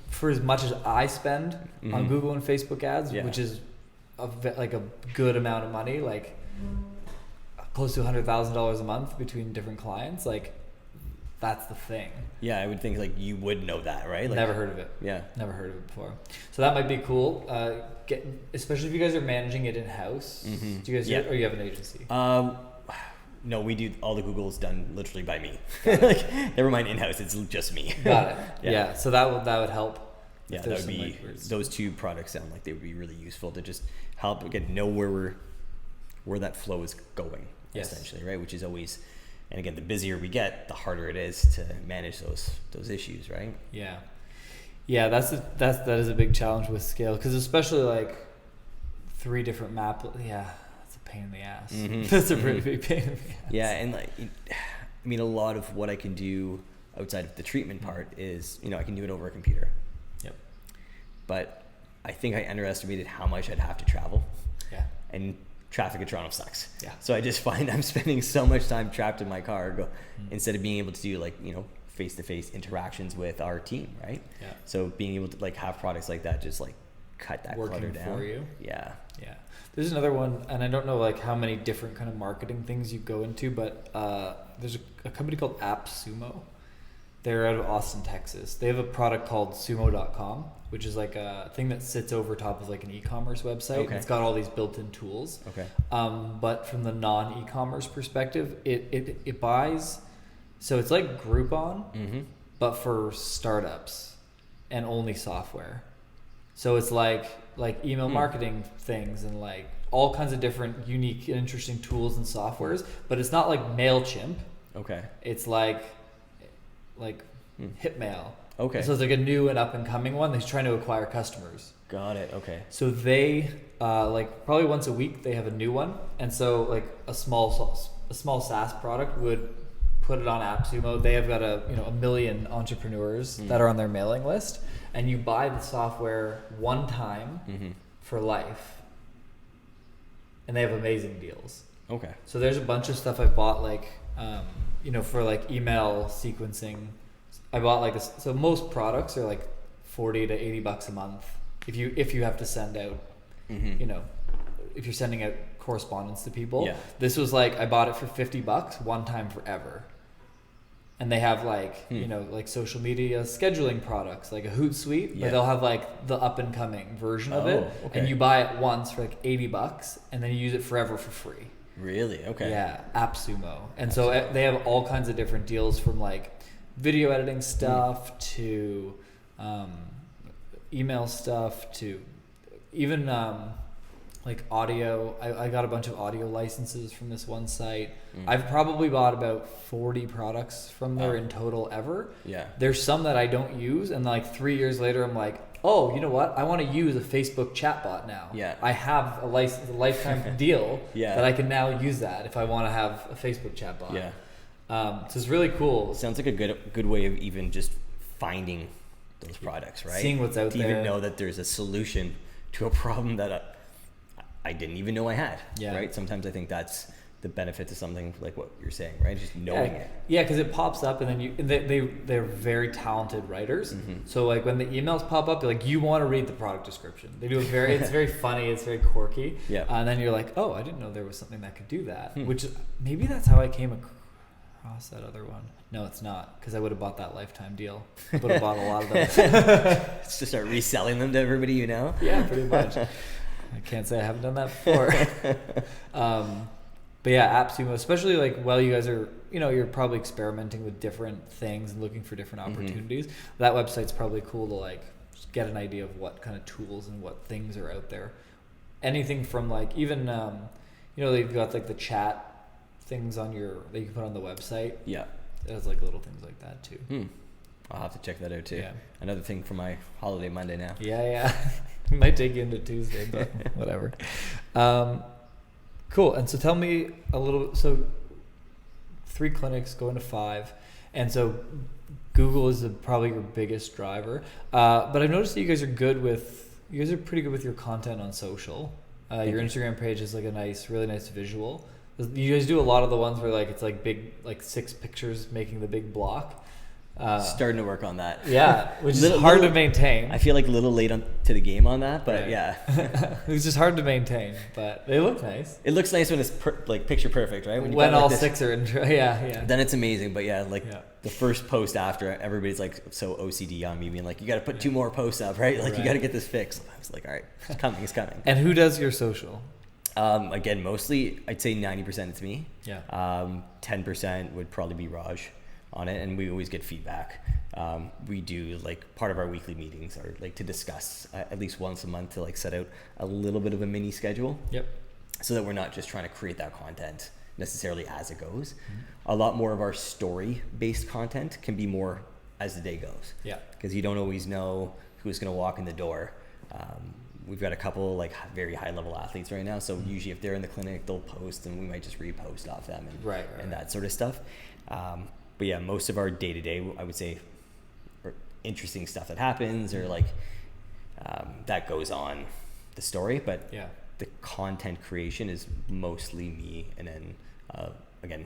for as much as I spend on Google and Facebook ads, which is a good amount of money, like close to $100,000 a month between different clients, like that's the thing. Yeah, I would think like you would know that, right? Like, never heard of it. Yeah, never heard of it before. So that might be cool. Especially if you guys are managing it in house. Do you guys or you have an agency? No, we do all the Google's done literally by me. Like, never mind in-house, it's just me. Got it. Yeah. So that would help. Yeah, that would be those two products sound like they would be really useful to just help know where that flow is going, essentially, right? Which is always, and again, the busier we get, the harder it is to manage those issues, right? Yeah. Yeah, that is a big challenge with scale, because especially like 3 different map. Yeah. Pain in the ass. That's a pretty big pain in the ass. Yeah, and like, I mean, a lot of what I can do outside of the treatment part is, I can do it over a computer. Yep. But I think I underestimated how much I'd have to travel. Yeah. And traffic in Toronto sucks. Yeah. So I just find I'm spending so much time trapped in my car instead of being able to do like, face-to-face interactions with our team, right? Yeah. So being able to like have products like that just like cut that clutter down. For you. Yeah. Yeah. There's another one, and I don't know like how many different kind of marketing things you go into, but there's a company called AppSumo. They're out of Austin, Texas. They have a product called sumo.com, which is like a thing that sits over top of like an e-commerce website. Okay. It's got all these built-in tools. Okay. But from the non-e-commerce perspective, it buys, so it's like Groupon, but for startups and only software. So it's like email marketing things and like all kinds of different unique and interesting tools and softwares, but it's not like MailChimp. Okay. It's like Hitmail. Okay. So it's like a new and up and coming one. They're trying to acquire customers. Got it. Okay. So they probably once a week they have a new one, and so like a small SaaS product would put it on AppSumo. They have got a million entrepreneurs that are on their mailing list, and you buy the software one time for life, and they have amazing deals. Okay. So there's a bunch of stuff I bought for like email sequencing. I bought so most products are like $40 to $80 a month if you have to send out if you're sending out correspondence to people. Yeah. This was like I bought it for $50 one time forever. And they have like social media scheduling products like a Hootsuite, but they'll have like the up and coming version of it. Okay. And you buy it once for like $80 and then you use it forever for free. Really? Okay. Yeah, AppSumo. And so they have all kinds of different deals, from like video editing stuff to email stuff to even like audio. I got a bunch of audio licenses from this one site. I've probably bought about 40 products from there in total ever. Yeah. There's some that I don't use, and like 3 years later, I'm like, oh, you know what? I want to use a Facebook chatbot now. Yeah. I have a lifetime deal Yeah. that I can now use that if I want to have a Facebook chatbot. Yeah. So it's really cool. Sounds like a good way of even just finding those products, right? Seeing what's out to there. even know that there's a solution to a problem that I didn't even know I had. Yeah. Right. Sometimes I think that's the benefit to something like what you're saying, right? Just knowing it. Yeah, because it pops up, and then they're very talented writers. So like when the emails pop up, like you want to read the product description. They do it's very funny, it's very quirky. Yeah. And then you're like, oh, I didn't know there was something that could do that. Which maybe that's how I came across that other one. No, it's not, because I would have bought that lifetime deal. I would have bought a lot of those. It's to start reselling them to everybody you know. Yeah, pretty much. I can't say I haven't done that before. But yeah, AppSumo, especially like while you guys are, you're probably experimenting with different things and looking for different opportunities. That website's probably cool to like just get an idea of what kind of tools and what things are out there. Anything from like even, they've got like the chat things that you can put on the website. Yeah. It has like little things like that too. I'll have to check that out too. Yeah. Another thing for my holiday Monday now. Yeah. Might take you into Tuesday, but whatever. Cool. And so tell me a little, so 3 clinics going to 5. And so Google is probably your biggest driver. But I've noticed that you guys are pretty good with your content on social. Your Instagram page is like a really nice visual. You guys do a lot of the ones where like it's like big, like 6 pictures making the big block. Starting to work on that. Yeah, which is hard to maintain. I feel like a little late to the game on that, but yeah. It's just hard to maintain, but they look nice. It looks nice when it's like picture perfect, right? When all 6 are in, yeah. Then it's amazing, but the first post after, everybody's like so OCD on me, being like, you got to put 2 more posts up, right? Like you got to get this fixed. I was like, all right, it's coming. And who does your social? Again, mostly I'd say 90% it's me. Yeah. 10% would probably be Raj on it, and we always get feedback. We do like part of our weekly meetings are like to discuss at least once a month to like set out a little bit of a mini schedule. Yep. So that we're not just trying to create that content necessarily as it goes. A lot more of our story based content can be more as the day goes. Yeah. Because you don't always know who's going to walk in the door. We've got a couple like very high level athletes right now, so usually if they're in the clinic, they'll post and we might just repost off them and that sort of stuff. But yeah, most of our day to day, I would say, or interesting stuff that happens or like that goes on the story. But the content creation is mostly me, and then again,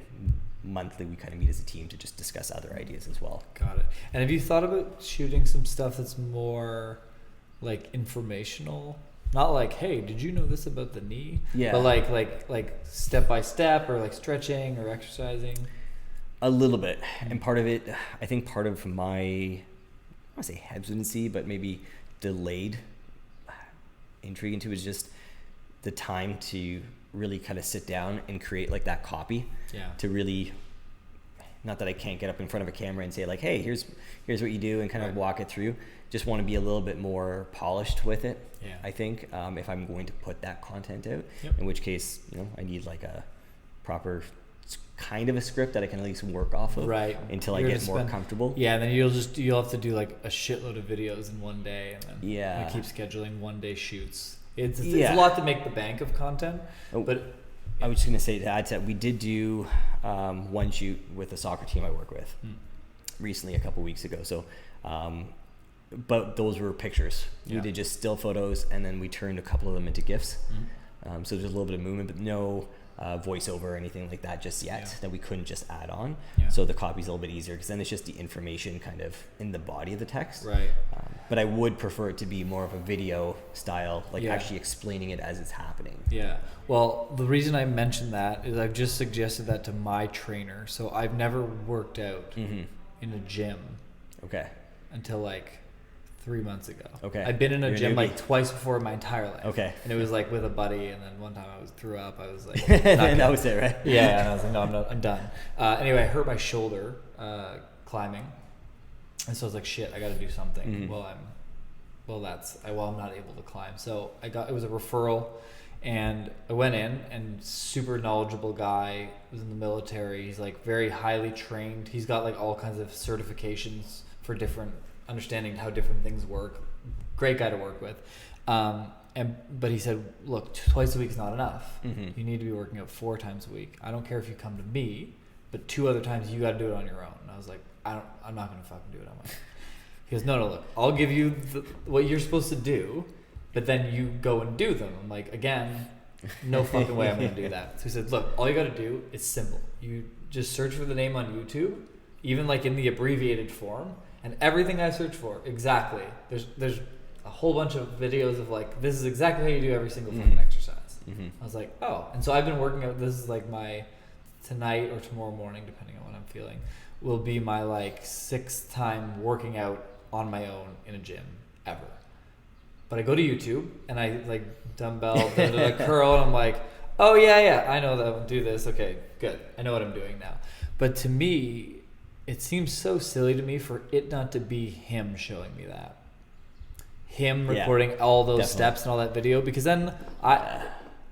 monthly we kind of meet as a team to just discuss other ideas as well. Got it. And have you thought about shooting some stuff that's more like informational? Not like, hey, did you know this about the knee? Yeah. But like step by step, or like stretching or exercising. A little bit. And part of it, I think part of my, I want to say hesitancy, but maybe delayed intrigue into is just the time to really kind of sit down and create like that copy. Yeah. To really, not that I can't get up in front of a camera and say like, hey, here's what you do and kind of walk it through. Just want to be a little bit more polished with it. Yeah. I think if I'm going to put that content out, in which case, I need like a proper kind of a script that I can at least work off of until I get more comfortable. Yeah, and then you'll have to do like a shitload of videos in one day, and then you keep scheduling 1-day shoots. It's a lot to make the bank of content. But I was just gonna say to add to that, we did do one shoot with a soccer team I work with recently a couple weeks ago. So but those were pictures. We did just still photos, and then we turned a couple of them into GIFs. So there's a little bit of movement, but no voiceover or anything like that just yet that we couldn't just add on. So the copy's a little bit easier because then it's just the information kind of in the body of the text. Right. But I would prefer it to be more of a video style, like actually explaining it as it's happening. Yeah. Well, the reason I mentioned that is I've just suggested that to my trainer. So I've never worked out in a gym. Okay. Until like 3 months ago. Okay. I've been in a gym like twice before in my entire life. Okay. And it was like with a buddy, and then one time I threw up. I was like, and that was it, right? Yeah. And I was like, no, I'm done. Anyway, I hurt my shoulder climbing, and so I was like, shit, I got to do something while well, I'm not able to climb. So it was a referral, and I went in, and super knowledgeable guy, was in the military. He's like very highly trained. He's got like all kinds of certifications for different, understanding how different things work. Great guy to work with. But he said, look, twice a week is not enough. Mm-hmm. You need to be working out 4 times a week. I don't care if you come to me, but 2 other times you got to do it on your own. And I was like, I'm not going to fucking do it on my own. He goes, no, look, I'll give you what you're supposed to do, but then you go and do them. I'm like, again, no fucking way I'm going to do that. So he said, look, all you got to do is simple. You just search for the name on YouTube, even like in the abbreviated form, and everything I search for, exactly. There's a whole bunch of videos of like, this is exactly how you do every single fucking exercise. Mm-hmm. I was like, oh. And so I've been working out, this is like my tonight or tomorrow morning, depending on what I'm feeling, will be my like 6th time working out on my own in a gym ever. But I go to YouTube and I like dumbbell, curl, and I'm like, oh yeah, I know that I will do this. Okay, good. I know what I'm doing now. But to me, it seems so silly to me for it not to be him showing me that. Him recording all those steps and all that video, because then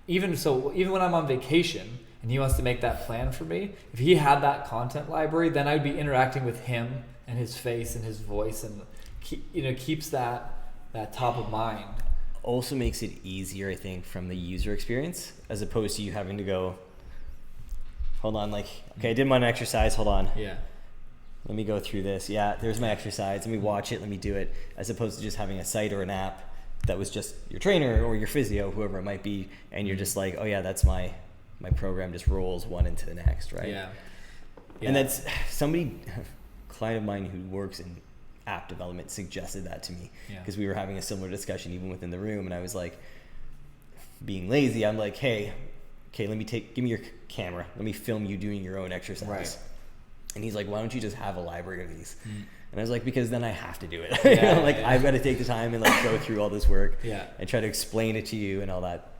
even when I'm on vacation and he wants to make that plan for me, if he had that content library, then I'd be interacting with him and his face and his voice, and keeps that top of mind. Also makes it easier, I think, from the user experience, as opposed to you having to go, hold on, like, okay, I did my exercise, hold on. Yeah. Let me go through this. Yeah, there's my exercise. Let me watch it. Let me do it. As opposed to just having a site or an app that was just your trainer or your physio, whoever it might be, and you're just like, oh yeah, that's my program just rolls one into the next, right? Yeah. And that's somebody, a client of mine who works in app development suggested that to me, because we were having a similar discussion even within the room, and I was like, being lazy, I'm like, hey, okay, give me your camera. Let me film you doing your own exercise. Right. And he's like, why don't you just have a library of these? And I was like, because then I have to do it. I've got to take the time and like go through all this work and try to explain it to you and all that.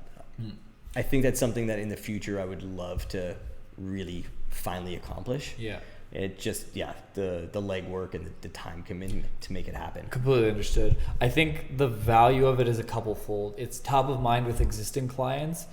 I think that's something that in the future I would love to really finally accomplish. Yeah. It just, the legwork and the time commitment to make it happen. Completely understood. I think the value of it is a couple-fold. It's top of mind with existing clients,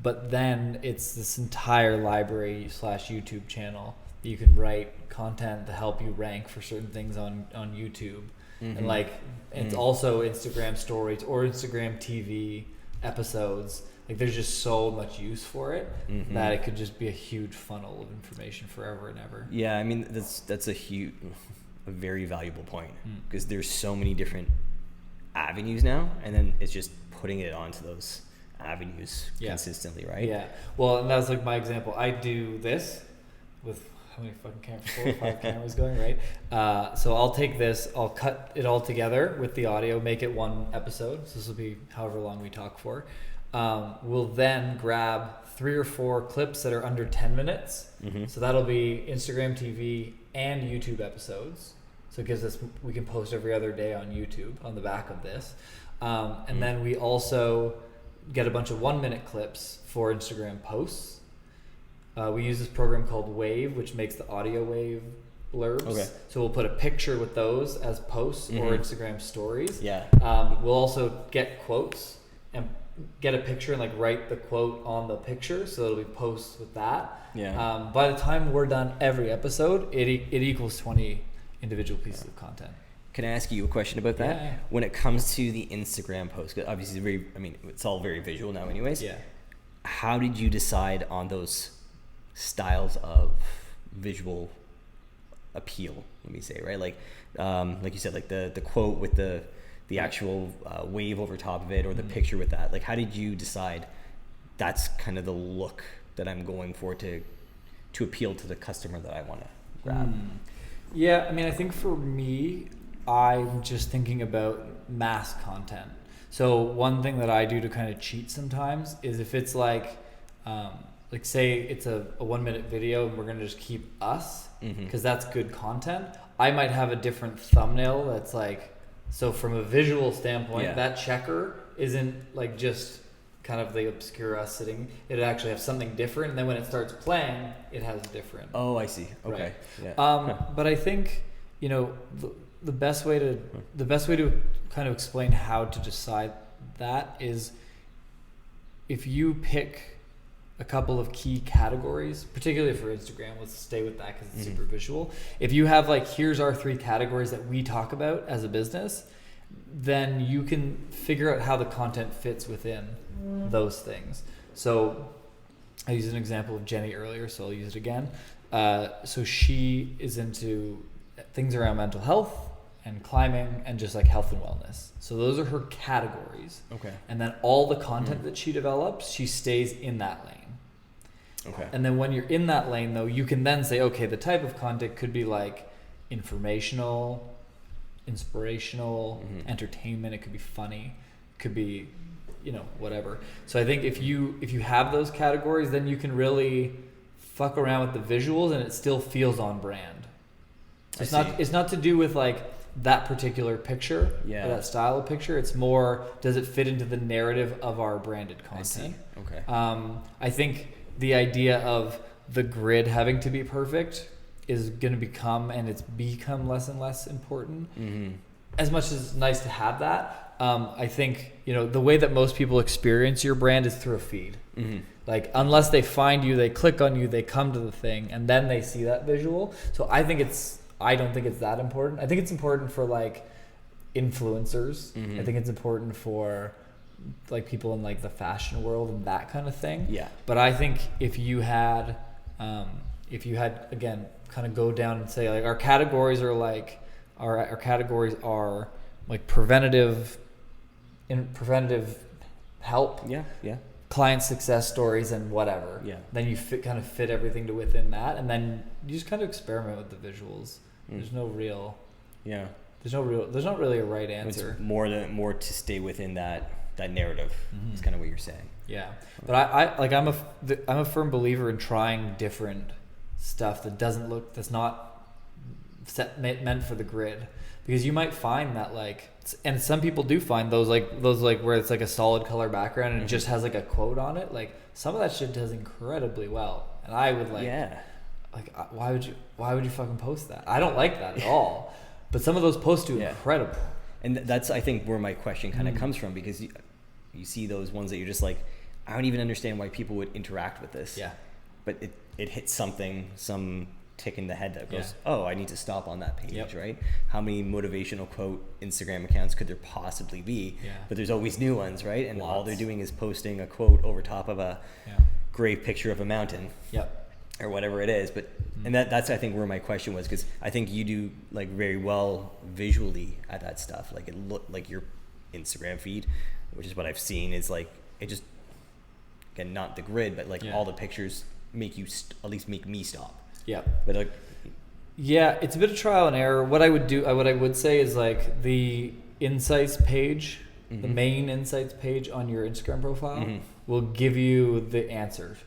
but then it's this entire library / YouTube channel. You can write content to help you rank for certain things on YouTube. Mm-hmm. And like, it's also Instagram stories or Instagram TV episodes. Like, there's just so much use for it that it could just be a huge funnel of information forever and ever. Yeah, I mean, that's a very valuable point, because there's so many different avenues now, and then it's just putting it onto those avenues consistently, right? Yeah. Well, and that's like my example. I do this with how many fucking cameras? 4 or 5 cameras going, right? So I'll take this, I'll cut it all together with the audio, make it one episode. So this will be however long we talk for. We'll then grab 3 or 4 clips that are under 10 minutes. So that'll be Instagram TV and YouTube episodes. So it gives us, we can post every other day on YouTube on the back of this. And then we also get a bunch of 1-minute clips for Instagram posts. We use this program called Wave, which makes the audio wave blurbs. Okay. So we'll put a picture with those as posts or Instagram stories. Yeah. We'll also get quotes and get a picture and like write the quote on the picture, so it'll be posts with that. Yeah. By the time we're done every episode, it equals 20 individual pieces of content. Can I ask you a question about that? Yeah. When it comes to the Instagram post, obviously it's all very visual now anyways. Yeah. How did you decide on those styles of visual appeal, let me say, right? Like you said, like the quote with the actual wave over top of it, or the picture with that. Like, how did you decide that's kind of the look that I'm going for to appeal to the customer that I want to grab? Yeah, I mean, I think for me, I'm just thinking about mass content. So one thing that I do to kind of cheat sometimes is if it's like say it's a 1-minute video and we're going to just keep us, because that's good content. I might have a different thumbnail that's like, so from a visual standpoint, that checker isn't like just kind of the obscure us sitting. It actually has something different. And then when it starts playing, it has different. Oh, I see. Okay. Right? Yeah. But I think, the best way to kind of explain how to decide that is if you pick a couple of key categories, particularly for Instagram, let's stay with that because it's super visual. If you have like, here's our 3 categories that we talk about as a business, then you can figure out how the content fits within those things. So I used an example of Jenny earlier, so I'll use it again. So she is into things around mental health and climbing and just like health and wellness. So those are her categories. Okay. And then all the content that she develops, she stays in that lane. Okay. And then when you're in that lane though, you can then say, okay, the type of content could be like informational, inspirational, entertainment. It could be funny, it could be, whatever. So I think if you have those categories, then you can really fuck around with the visuals and it still feels on brand. So it's not to do with like that particular picture or that style of picture. It's more, does it fit into the narrative of our branded content? I see. Okay. I think the idea of the grid having to be perfect is going to become less and less important. As much as it's nice to have that, I think, the way that most people experience your brand is through a feed. Like, unless they find you, they click on you, they come to the thing, and then they see that visual. So I don't think it's that important. I think it's important for like influencers. I think it's important for like people in like the fashion world and that kind of thing. Yeah. But I think if you had again, kind of go down and say like our categories are like our categories are like preventative help. Yeah. Client success stories and whatever. Yeah. Then you kind of fit everything to within that, and then you just kind of experiment with the visuals. There's not really a right answer. It's more to stay within that narrative. Is kind of what you're saying. Yeah. But I'm a firm believer in trying different stuff that's not meant for the grid, because you might find that like, and some people do find those where it's like a solid color background and it just has like a quote on it. Like some of that shit does incredibly well, and I would like, why would you fucking post that? I don't like that at all. But some of those posts do incredible. And that's, I think, where my question kind of comes from, because you see those ones that you're just like, I don't even understand why people would interact with this. Yeah. But it hits some tick in the head that goes, oh, I need to stop on that page, right? How many motivational quote Instagram accounts could there possibly be? Yeah. But there's always new ones, right? And all they're doing is posting a quote over top of a gray picture of a mountain. Yep. Or whatever it is, but and that's I think where my question was, because I think you do like very well visually at that stuff. Like it looked like your Instagram feed, which is what I've seen, is like it just, again, not the grid, but like all the pictures make you at least make me stop. Yeah. But like, it's a bit of trial and error. What I would say is like the insights page, the main insights page on your Instagram profile will give you the answers.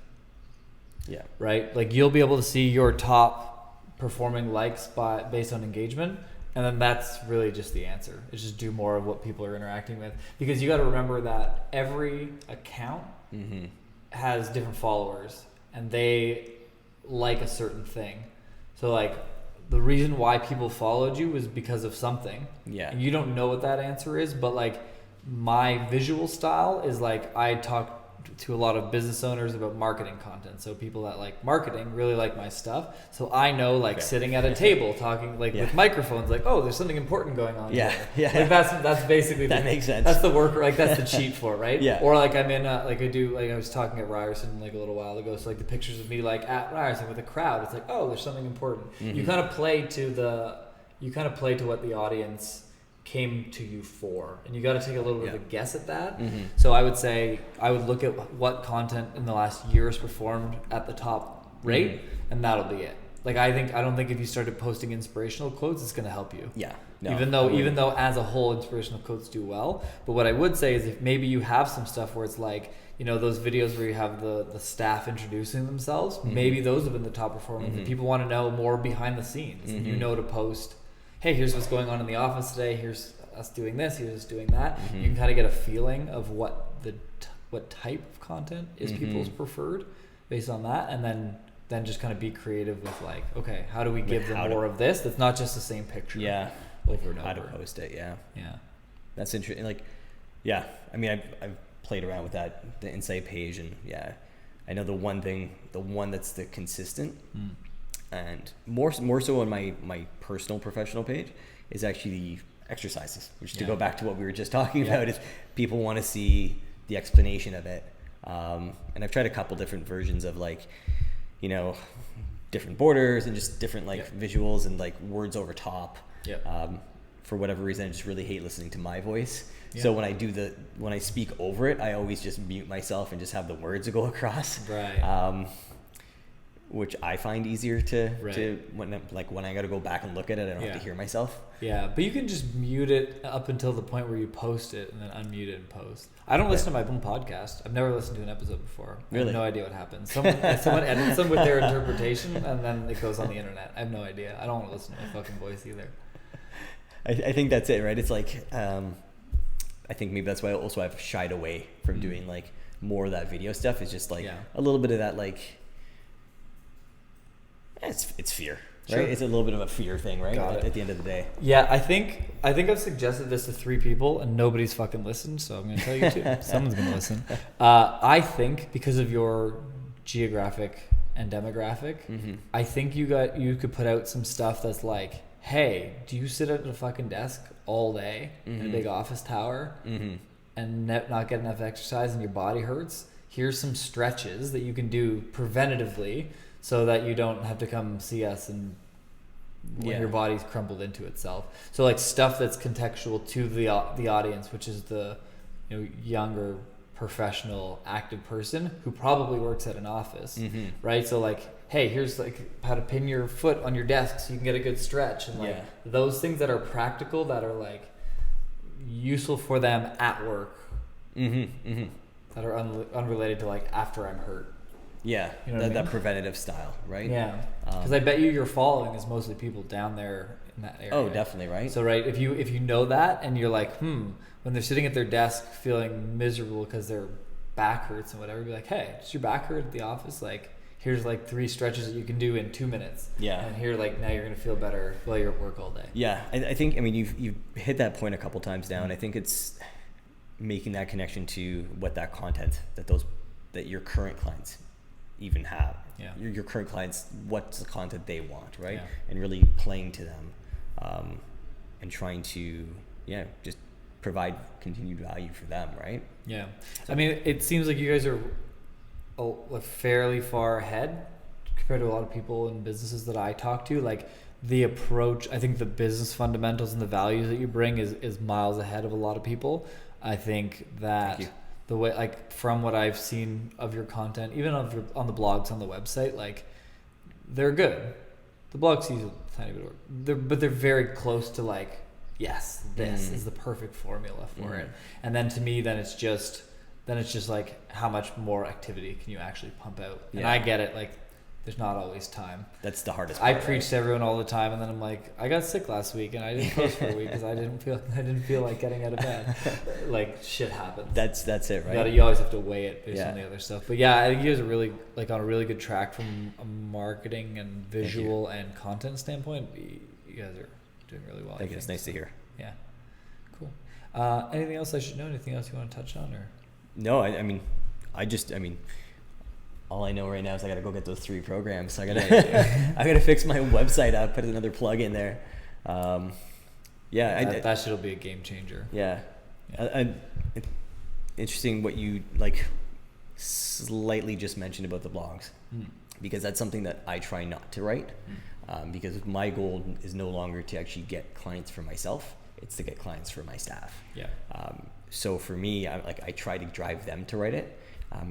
Yeah. Right? Like you'll be able to see your top performing likes based on engagement, and then that's really just the answer. It's just do more of what people are interacting with, because you got to remember that every account has different followers and they like a certain thing. So like the reason why people followed you is because of something. Yeah. And you don't know what that answer is, but like my visual style is like I talk to a lot of business owners about marketing content. So people that like marketing really like my stuff. So I know like sitting at a table talking like with microphones, like, oh, there's something important going on. Yeah. Here. Yeah. Like that's basically that makes sense. That's the work, like that's the cheat for, right? Yeah. Or like I'm in like I was talking at Ryerson like a little while ago. So like the pictures of me like at Ryerson with a crowd, it's like, oh, there's something important. You kind of play to what the audience came to you for, and you got to take a little bit of a guess at that. So I would say I would look at what content in the last year has performed at the top rate, and that'll be it. Like I don't think if you started posting inspirational quotes, it's going to help you. Yeah. No, even though as a whole inspirational quotes do well, but what I would say is if maybe you have some stuff where it's like, those videos where you have the staff introducing themselves, maybe those have been the top performing. And people want to know more behind the scenes, and to post, hey, here's what's going on in the office today. Here's us doing this. Here's us doing that. You can kind of get a feeling of what type of content is people's preferred based on that, and then just kind of be creative with like, okay, how do we give them more of this? That's not just the same picture. Yeah. over and over. How to post it, yeah. Yeah. That's interesting. Like, yeah, I mean, I've played around with that, the Insight page, and yeah, I know the one that's the consistent, and more so on my personal professional page is actually the exercises, which to go back to what we were just talking about is people want to see the explanation of it. And I've tried a couple different versions of like, you know, different borders and just different like visuals and like words over top. For whatever reason, I just really hate listening to my voice. So when I speak over it, I always just mute myself and just have the words go across. Right. Which I find easier to when I got to go back and look at it, I don't have to hear myself. Yeah, but you can just mute it up until the point where you post it and then unmute it and post. I don't listen to my own podcast. I've never listened to an episode before. Really? I have no idea what happens. Someone edits them with their interpretation and then it goes on the internet. I have no idea. I don't want to listen to my fucking voice either. I think that's it, right? It's like, I think maybe that's why also I've shied away from doing like more of that video stuff. It's just like a little bit of that, like, it's fear, right? It's a little bit of a fear thing, right? At the end of the day. Yeah, I think I've suggested this to 3 people and nobody's fucking listened, so I'm going to tell you 2. Someone's going to listen. I think because of your geographic and demographic, I think you could put out some stuff that's like, hey, do you sit at a fucking desk all day in a big office tower and not get enough exercise and your body hurts? Here's some stretches that you can do preventatively so that you don't have to come see us and when your body's crumbled into itself. So like stuff that's contextual to the audience, which is the younger professional active person who probably works at an office, right? So like, hey, here's like how to pin your foot on your desk so you can get a good stretch, and like those things that are practical, that are like useful for them at work, that are unrelated to like after I'm hurt. Yeah, you know that preventative style, right? Yeah, because I bet your following is mostly people down there in that area. Oh, definitely, right? So right, if you know that and you're like, when they're sitting at their desk feeling miserable because their back hurts and whatever, be like, hey, does your back hurt at the office? Like, here's like 3 stretches that you can do in 2 minutes. Yeah. And here, like, now you're gonna feel better while you're at work all day. Yeah, I think, I mean, you've hit that point a couple times now, and I think it's making that connection to what that content that your current clients even have. Yeah. Your current clients, what's the content they want, right? Yeah. And really playing to them, and trying to just provide continued value for them, right? Yeah. So, I mean, it seems like you guys are fairly far ahead compared to a lot of people and businesses that I talk to. Like the approach, I think the business fundamentals and the values that you bring is miles ahead of a lot of people. I think that the way, like, from what I've seen of your content, even on the blogs on the website, like, they're good. The blogs use a tiny bit of work, but they're very close to like, yes, this is the perfect formula for it. And then to me, then it's just like, how much more activity can you actually pump out? And I get it, like, there's not always time. That's the hardest part. I preach to everyone all the time, and then I'm like, I got sick last week and I didn't post for a week because I didn't feel like getting out of bed. Like, shit happens. That's it, right? You always have to weigh it based on the other stuff. But yeah, I think you guys are really like on a really good track from a marketing and visual and content standpoint. You guys are doing really well. Thank you. It's nice to hear. Yeah, cool. Anything else I should know? Anything else you want to touch on, or? No, I mean, all I know right now is I gotta go get those 3 programs. So I gotta fix my website up, put another plug in there. That shit'll be a game changer. Yeah. Interesting what you like slightly just mentioned about the blogs, because that's something that I try not to write, because my goal is no longer to actually get clients for myself. It's to get clients for my staff. Yeah. So for me, I try to drive them to write it,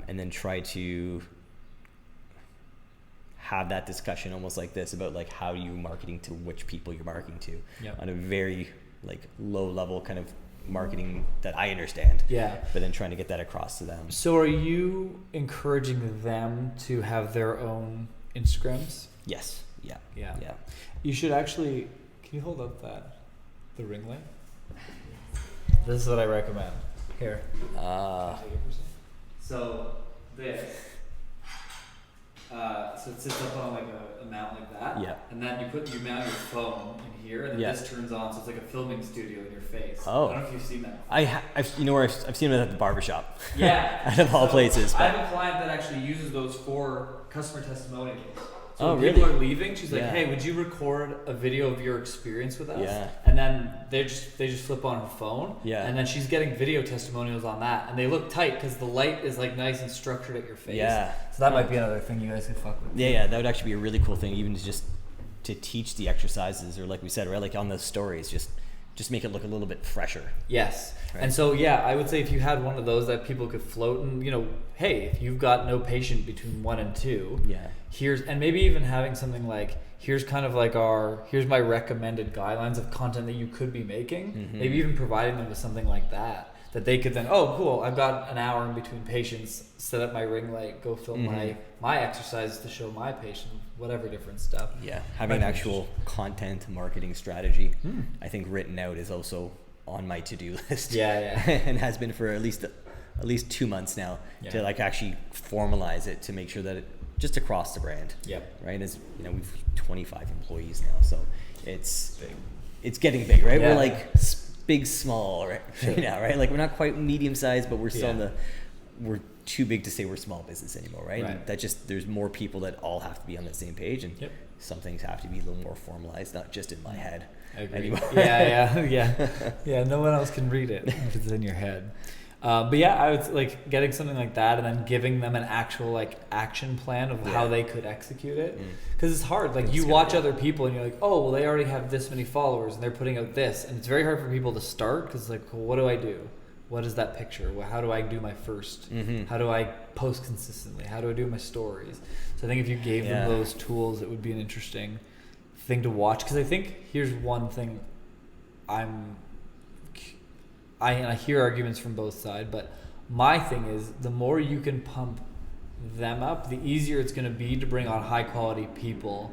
and then try to have that discussion almost like this about like how you marketing to which people you're marketing to on a very like low level kind of marketing that I understand. Yeah. But then trying to get that across to them. So are you encouraging them to have their own Instagrams? Yes. Yeah. Yeah. Yeah. You should actually, can you hold up the ring light? This is what I recommend. Here. So this. So it sits up on like a mount like that. Yeah. And then you mount your phone in here, and then this turns on, so it's like a filming studio in your face. Oh. I don't know if you've seen that. I've seen it at the barbershop. Yeah. Out of all places. I have a client that actually uses those for customer testimonials. So when really? people are leaving, she's like, "Hey, would you record a video of your experience with us?" Yeah. And then they just flip on her phone. Yeah. And then she's getting video testimonials on that, and they look tight because the light is like nice and structured at your face. Yeah. So that might be another thing you guys could fuck with. Yeah, that would actually be a really cool thing, even to teach the exercises, or like we said, right, like on those stories, just make it look a little bit fresher. Yes. Right. And so, yeah, I would say if you had one of those that people could float, and, hey, if you've got no patient between 1 and 2, and maybe even having something like, here's kind of like here's my recommended guidelines of content that you could be making, maybe even providing them with something like that they could then, oh, cool, I've got an hour in between patients, set up my ring light, go film my exercises to show my patient, whatever different stuff. Yeah, having an actual content marketing strategy, I think written out is also on my to-do list. Yeah. And has been for at least 2 months now to like actually formalize it, to make sure that it just across the brand. Yep. Right, as we've 25 employees now, so it's getting big, right? Yeah. We're like big small right now, right? Like we're not quite medium sized, but we're still we're too big to say we're small business anymore, right? And that there's more people that all have to be on the same page, and some things have to be a little more formalized, not just in my head. I agree. Anymore. Yeah. No one else can read it if it's in your head. But yeah, I would like getting something like that, and then giving them an actual like action plan of how they could execute it. Because it's hard. Like you watch other people and you're like, oh, well, they already have this many followers and they're putting out this, and it's very hard for people to start because like, well, what do I do? What is that picture? How do I do my first? How do I post consistently? How do I do my stories? So I think if you gave them those tools, it would be an interesting thing to watch. Because I think here's one thing I hear arguments from both sides, but my thing is the more you can pump them up, the easier it's going to be to bring on high quality people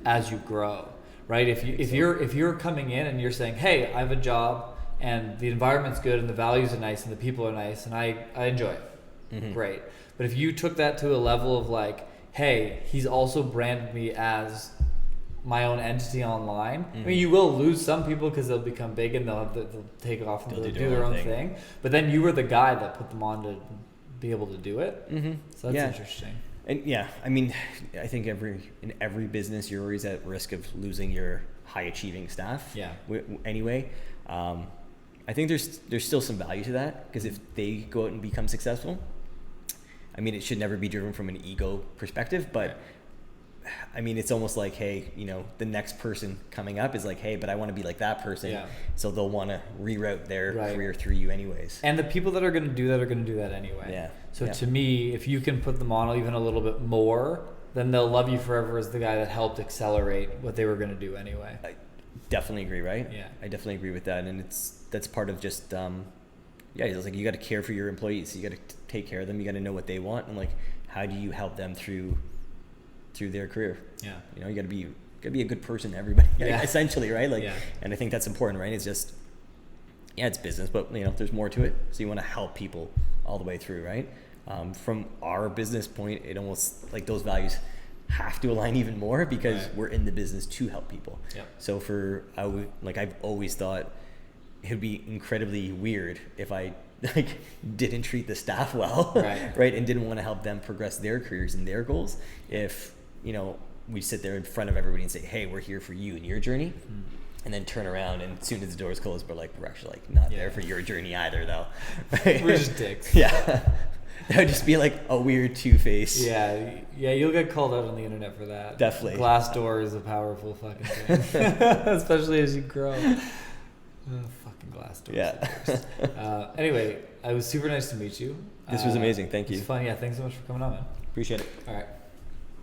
as you grow, right? If you're coming in and you're saying, hey, I have a job and the environment's good and the values are nice and the people are nice and I enjoy it, great. But if you took that to a level of like, hey, he's also branded me as my own entity online. I mean, you will lose some people because they'll become big and they'll take off and they'll do their own thing. But then you were the guy that put them on to be able to do it. So that's interesting. And I mean, I think in every business you're always at risk of losing your high achieving staff. Anyway, I think there's still some value to that, because if they go out and become successful, I mean, it should never be driven from an ego perspective, but I mean, it's almost like, hey, the next person coming up is like, hey, but I want to be like that person. So they'll want to reroute their career through you anyways. And the people that are going to do that are going to do that anyway. So to me, if you can put them on even a little bit more, then they'll love you forever as the guy that helped accelerate what they were going to do anyway. I definitely agree, right? Yeah. I definitely agree with that. And that's part of just, it's like you got to care for your employees. You got to take care of them. You got to know what they want. And like, how do you help them through their career? You got to be a good person to everybody, essentially, right? Like, and I think that's important, right? It's just, it's business, but there's more to it. So you want to help people all the way through, right? From our business point, it almost like those values have to align even more, because we're in the business to help people. So I've always thought it would be incredibly weird if I didn't treat the staff well, right? And didn't want to help them progress their careers and their goals. If we sit there in front of everybody and say, hey, we're here for you and your journey, and then turn around and as soon as the doors close, we're actually not there for your journey either, though. Right? We're just dicks. That would just be like a weird two-face. You'll get called out on the internet for that. Definitely. Glassdoor is a powerful fucking thing, especially as you grow. Fucking Glassdoor. Anyway, it was super nice to meet you. This was amazing. Thank you. It was fun. Thanks so much for coming on, man. Appreciate it. All right.